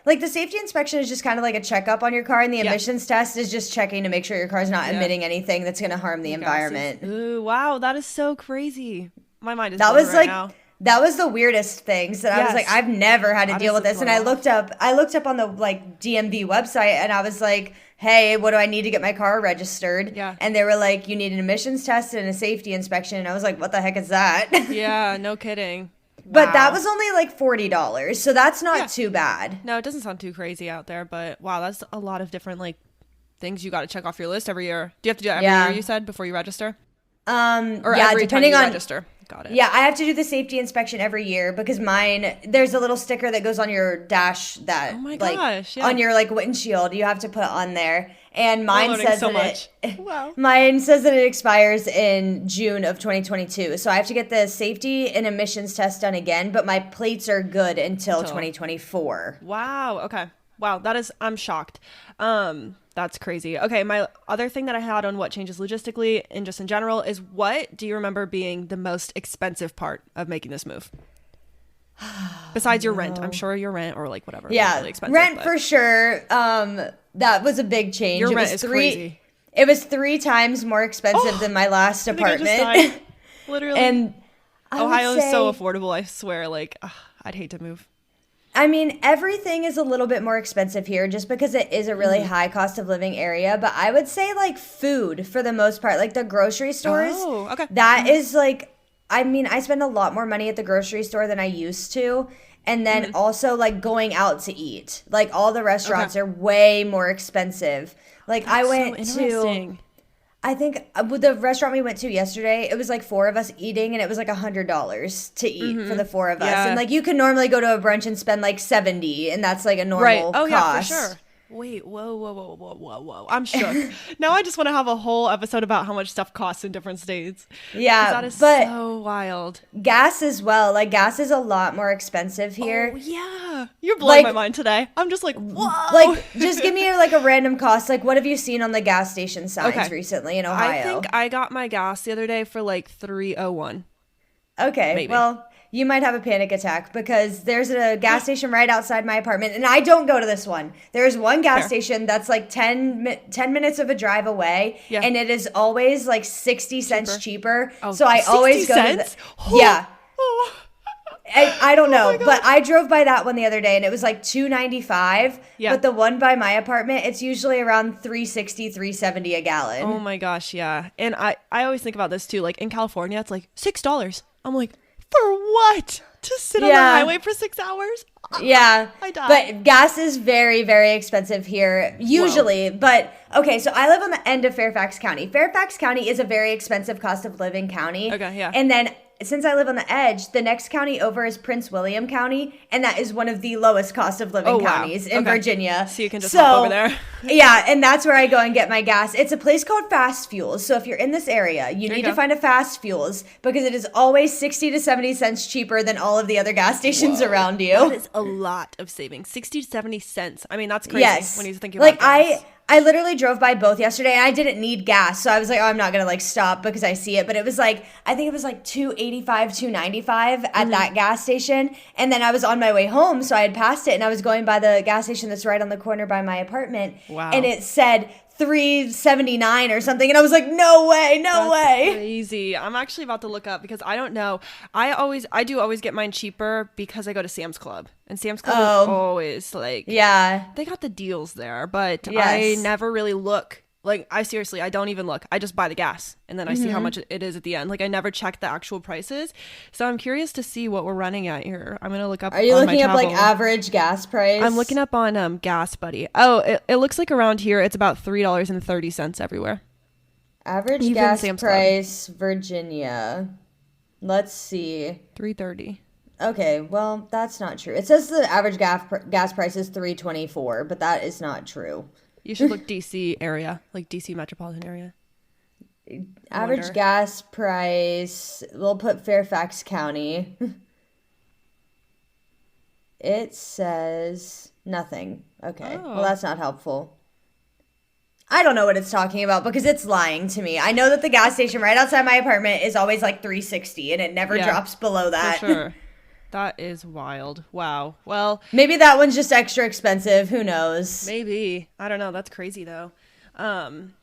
like the safety inspection is just kind of like a checkup on your car, and the emissions test is just checking to make sure your car's not emitting anything that's going to harm the environment.
Ooh, wow, that is so crazy. My mind is blown right now.
That was the weirdest things that I was like, I've never had to deal with this. And I looked up on the like DMV website, and I was like, hey, what do I need to get my car registered?
Yeah.
And they were like, you need an emissions test and a safety inspection. And I was like, what the heck is that?
Yeah, no kidding.
But that was only like $40. So that's not too bad.
No, it doesn't sound too crazy out there, but wow, that's a lot of different like things you got to check off your list every year. Do you have to do that every year, you said, before you register?
Or
every
depending
time you
on
register. Got it.
Yeah, I have to do the safety inspection every year because there's a little sticker that goes on your dash that on your like windshield. You have to put on there. And mine says mine says that it expires in June of 2022. So I have to get the safety and emissions test done again, but my plates are good until 2024.
Wow. Okay. Wow. I'm shocked. That's crazy. Okay, my other thing that I had on what changes logistically and just in general is, what do you remember being the most expensive part of making this move? Besides your rent. I'm sure your rent or like whatever.
Yeah,
really expensive,
rent for sure. That was a big change.
Your rent is crazy.
It was 3 times more expensive than my last apartment.
Literally.
And
Ohio is so affordable, I swear. Like, I'd hate to move.
I mean, everything is a little bit more expensive here just because it is a really high cost of living area. But I would say like food for the most part, like the grocery stores.
Oh, okay.
That is like, I mean, I spend a lot more money at the grocery store than I used to. And then also like going out to eat. Like all the restaurants are way more expensive. Like I went to... I think the restaurant we went to yesterday, it was like 4 of us eating, and it was like $100 to eat for the 4 of us. And like you can normally go to a brunch and spend like $70, and that's like a normal cost.
Yeah, for sure. Wait, whoa. I'm shook. Now I just want to have a whole episode about how much stuff costs in different states.
Yeah,
that is so wild.
Gas as well. Like gas is a lot more expensive here.
Oh, yeah. You're blowing my mind today. I'm just like, whoa.
Like, just give me like a random cost. Like, what have you seen on the gas station signs recently in Ohio?
I think I got my gas the other day for like $3.01.
Okay,
maybe.
Well, you might have a panic attack because there's a gas station right outside my apartment, and I don't go to this one. There's one gas station that's like 10 minutes of a drive away, and it is always like 60 cents cheaper.
Oh,
so I always go to yeah. I don't know, but I drove by that one the other day, and it was like $2.95. Yeah. But the one by my apartment, it's usually around $3.60, $3.70 a gallon.
Oh my gosh, yeah. And I always think about this too. Like in California, it's like $6. I'm like, for what? To sit on the highway for 6 hours?
Yeah.
I die.
But gas is very, very expensive here, usually. Whoa. But, okay, so I live on the end of Fairfax County. Fairfax County is a very expensive cost of living county.
Okay, yeah.
And then since I live on the edge, the next county over is Prince William County, and that is one of the lowest cost of living counties in Virginia.
So you can just hop over there.
Yeah, and that's where I go and get my gas. It's a place called Fast Fuels. So if you're in this area, you need to find a Fast Fuels because it is always 60 to 70 cents cheaper than all of the other gas stations around you.
That is a lot of savings. 60 to 70 cents. I mean, that's crazy when you think about
gas. I literally drove by both yesterday and I didn't need gas. So I was like, oh, I'm not going to like stop because I see it. But it was like, I think it was like 285, 295 at that gas station. And then I was on my way home. So I had passed it and I was going by the gas station that's right on the corner by my apartment.
Wow.
And it said 379 or something. And I was like, no way, no way.
Crazy. I'm actually about to look up because I don't know. I do always get mine cheaper because I go to Sam's Club. And Sam's Club is always like,
Yeah.
they got the deals there, but
Yes.
I never really look. Like, I don't even look. I just buy the gas and then I see how much it is at the end. Like, I never check the actual prices. So I'm curious to see what we're running at here. I'm going to look up.
Are you
on
looking
my
up like
travel.
average gas price?
I'm looking up on Gas Buddy. Oh, it looks like around here it's about $3.30 everywhere.
Average
Even
gas
Sam's Club.
price, Virginia. Let's see.
$3.30.
Okay, well, that's not true. It says the average gas price is $3.24, but that is not true.
You should look DC area, like DC metropolitan area.
Average gas price, we'll put Fairfax County. It says nothing. Okay, well, that's not helpful. I don't know what it's talking about because it's lying to me. I know that the gas station right outside my apartment is always like $3.60 and it never drops below that.
For sure. That is wild. Wow. Well,
maybe that one's just extra expensive. Who knows?
maybe. I don't know. That's crazy though.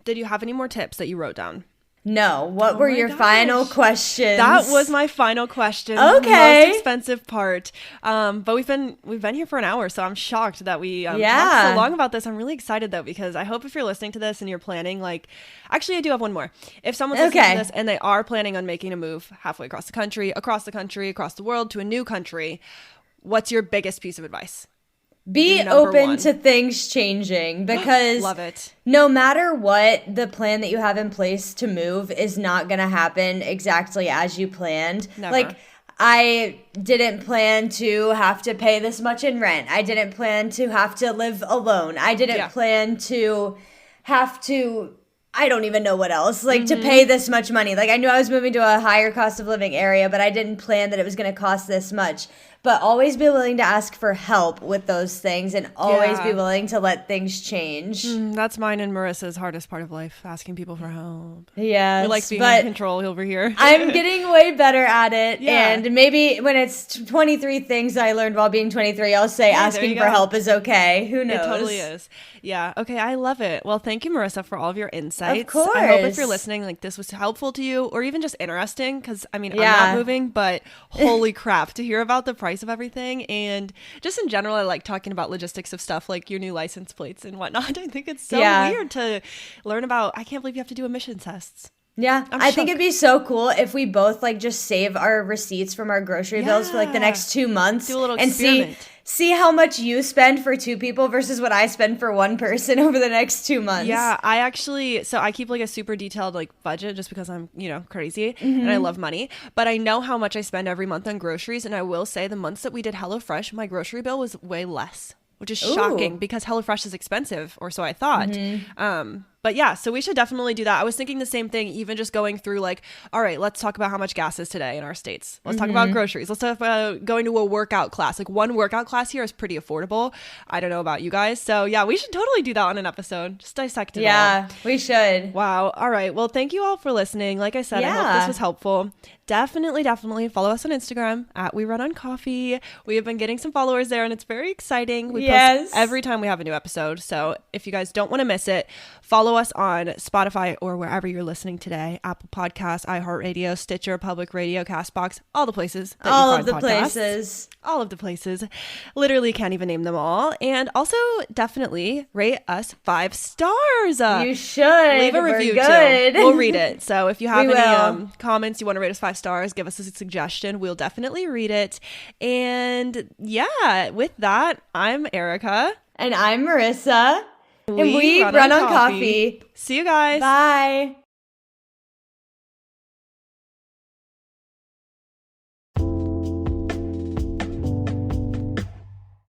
Did you have any more tips that you wrote down?
No. What were
my
your
gosh.
final questions?
That was my final question.
Okay.
The most expensive part. But we've been here for an hour, so I'm shocked that we talked so long about this. I'm really excited though, because I hope if you're listening to this and you're planning, like, actually I do have one more. If someone's listening to this and they are planning on making a move halfway across the country, across the world to a new country, what's your biggest piece of advice?
Be
Number
open
one.
to things changing because
Love it.
no matter what, the plan that you have in place to move is not going to happen exactly as you planned.
Never.
Like, I didn't plan to have to pay this much in rent. I didn't plan to have to live alone. I didn't plan to have to, I don't even know what else, like to pay this much money. Like, I knew I was moving to a higher cost of living area, but I didn't plan that it was going to cost this much. But always be willing to ask for help with those things and always be willing to let things change.
That's mine and Marissa's hardest part of life, asking people for help.
Yes,
We like being in control over here.
I'm getting way better at it.
Yeah.
And maybe when it's 23 things I learned while being 23, I'll say asking for help is okay. Who knows?
It totally is. Yeah. Okay. I love it. Well, thank you, Marissa, for all of your insights.
Of course.
I hope if you're listening, like this was helpful to you or even just interesting because, I mean, I'm not moving, but holy crap, to hear about the price of everything. And just in general, I like talking about logistics of stuff like your new license plates and whatnot. I think it's so weird to learn about. I can't believe you have to do emission tests.
Yeah, I think it'd be so cool if we both like just save our receipts from our grocery bills for like the next 2 months
Do a little
and
experiment.
see how much you spend for two people versus what I spend for one person over the next 2 months.
Yeah, I keep like a super detailed like budget just because I'm, crazy and I love money, but I know how much I spend every month on groceries. And I will say the months that we did HelloFresh, my grocery bill was way less, which is shocking because HelloFresh is expensive, or so I thought. But yeah, so we should definitely do that. I was thinking the same thing, even just going through like, all right, let's talk about how much gas is today in our states. Let's talk about groceries. Let's talk about going to a workout class. Like one workout class here is pretty affordable. I don't know about you guys. So yeah, we should totally do that on an episode. Just dissect it all.
Yeah, we should.
Wow. All right. Well, thank you all for listening. Like I said, I hope this was helpful. Definitely follow us on Instagram at We Run on Coffee. We have been getting some followers there and it's very exciting. We post every time we have a new episode. So if you guys don't want to miss it, follow us on Spotify or wherever you're listening today. Apple Podcasts, iHeartRadio, Stitcher, Public Radio, CastBox, all the places.
All of the places.
All of the places. Literally can't even name them all. And also definitely rate us 5 stars.
You should.
Leave a review
good.
too. We'll read it. So if you have
We
any
will.
comments, you want to rate us 5 stars, give us a suggestion. We'll definitely read it. And yeah, with that, I'm Arika.
And I'm Marissa. And we run on coffee.
See you guys.
Bye.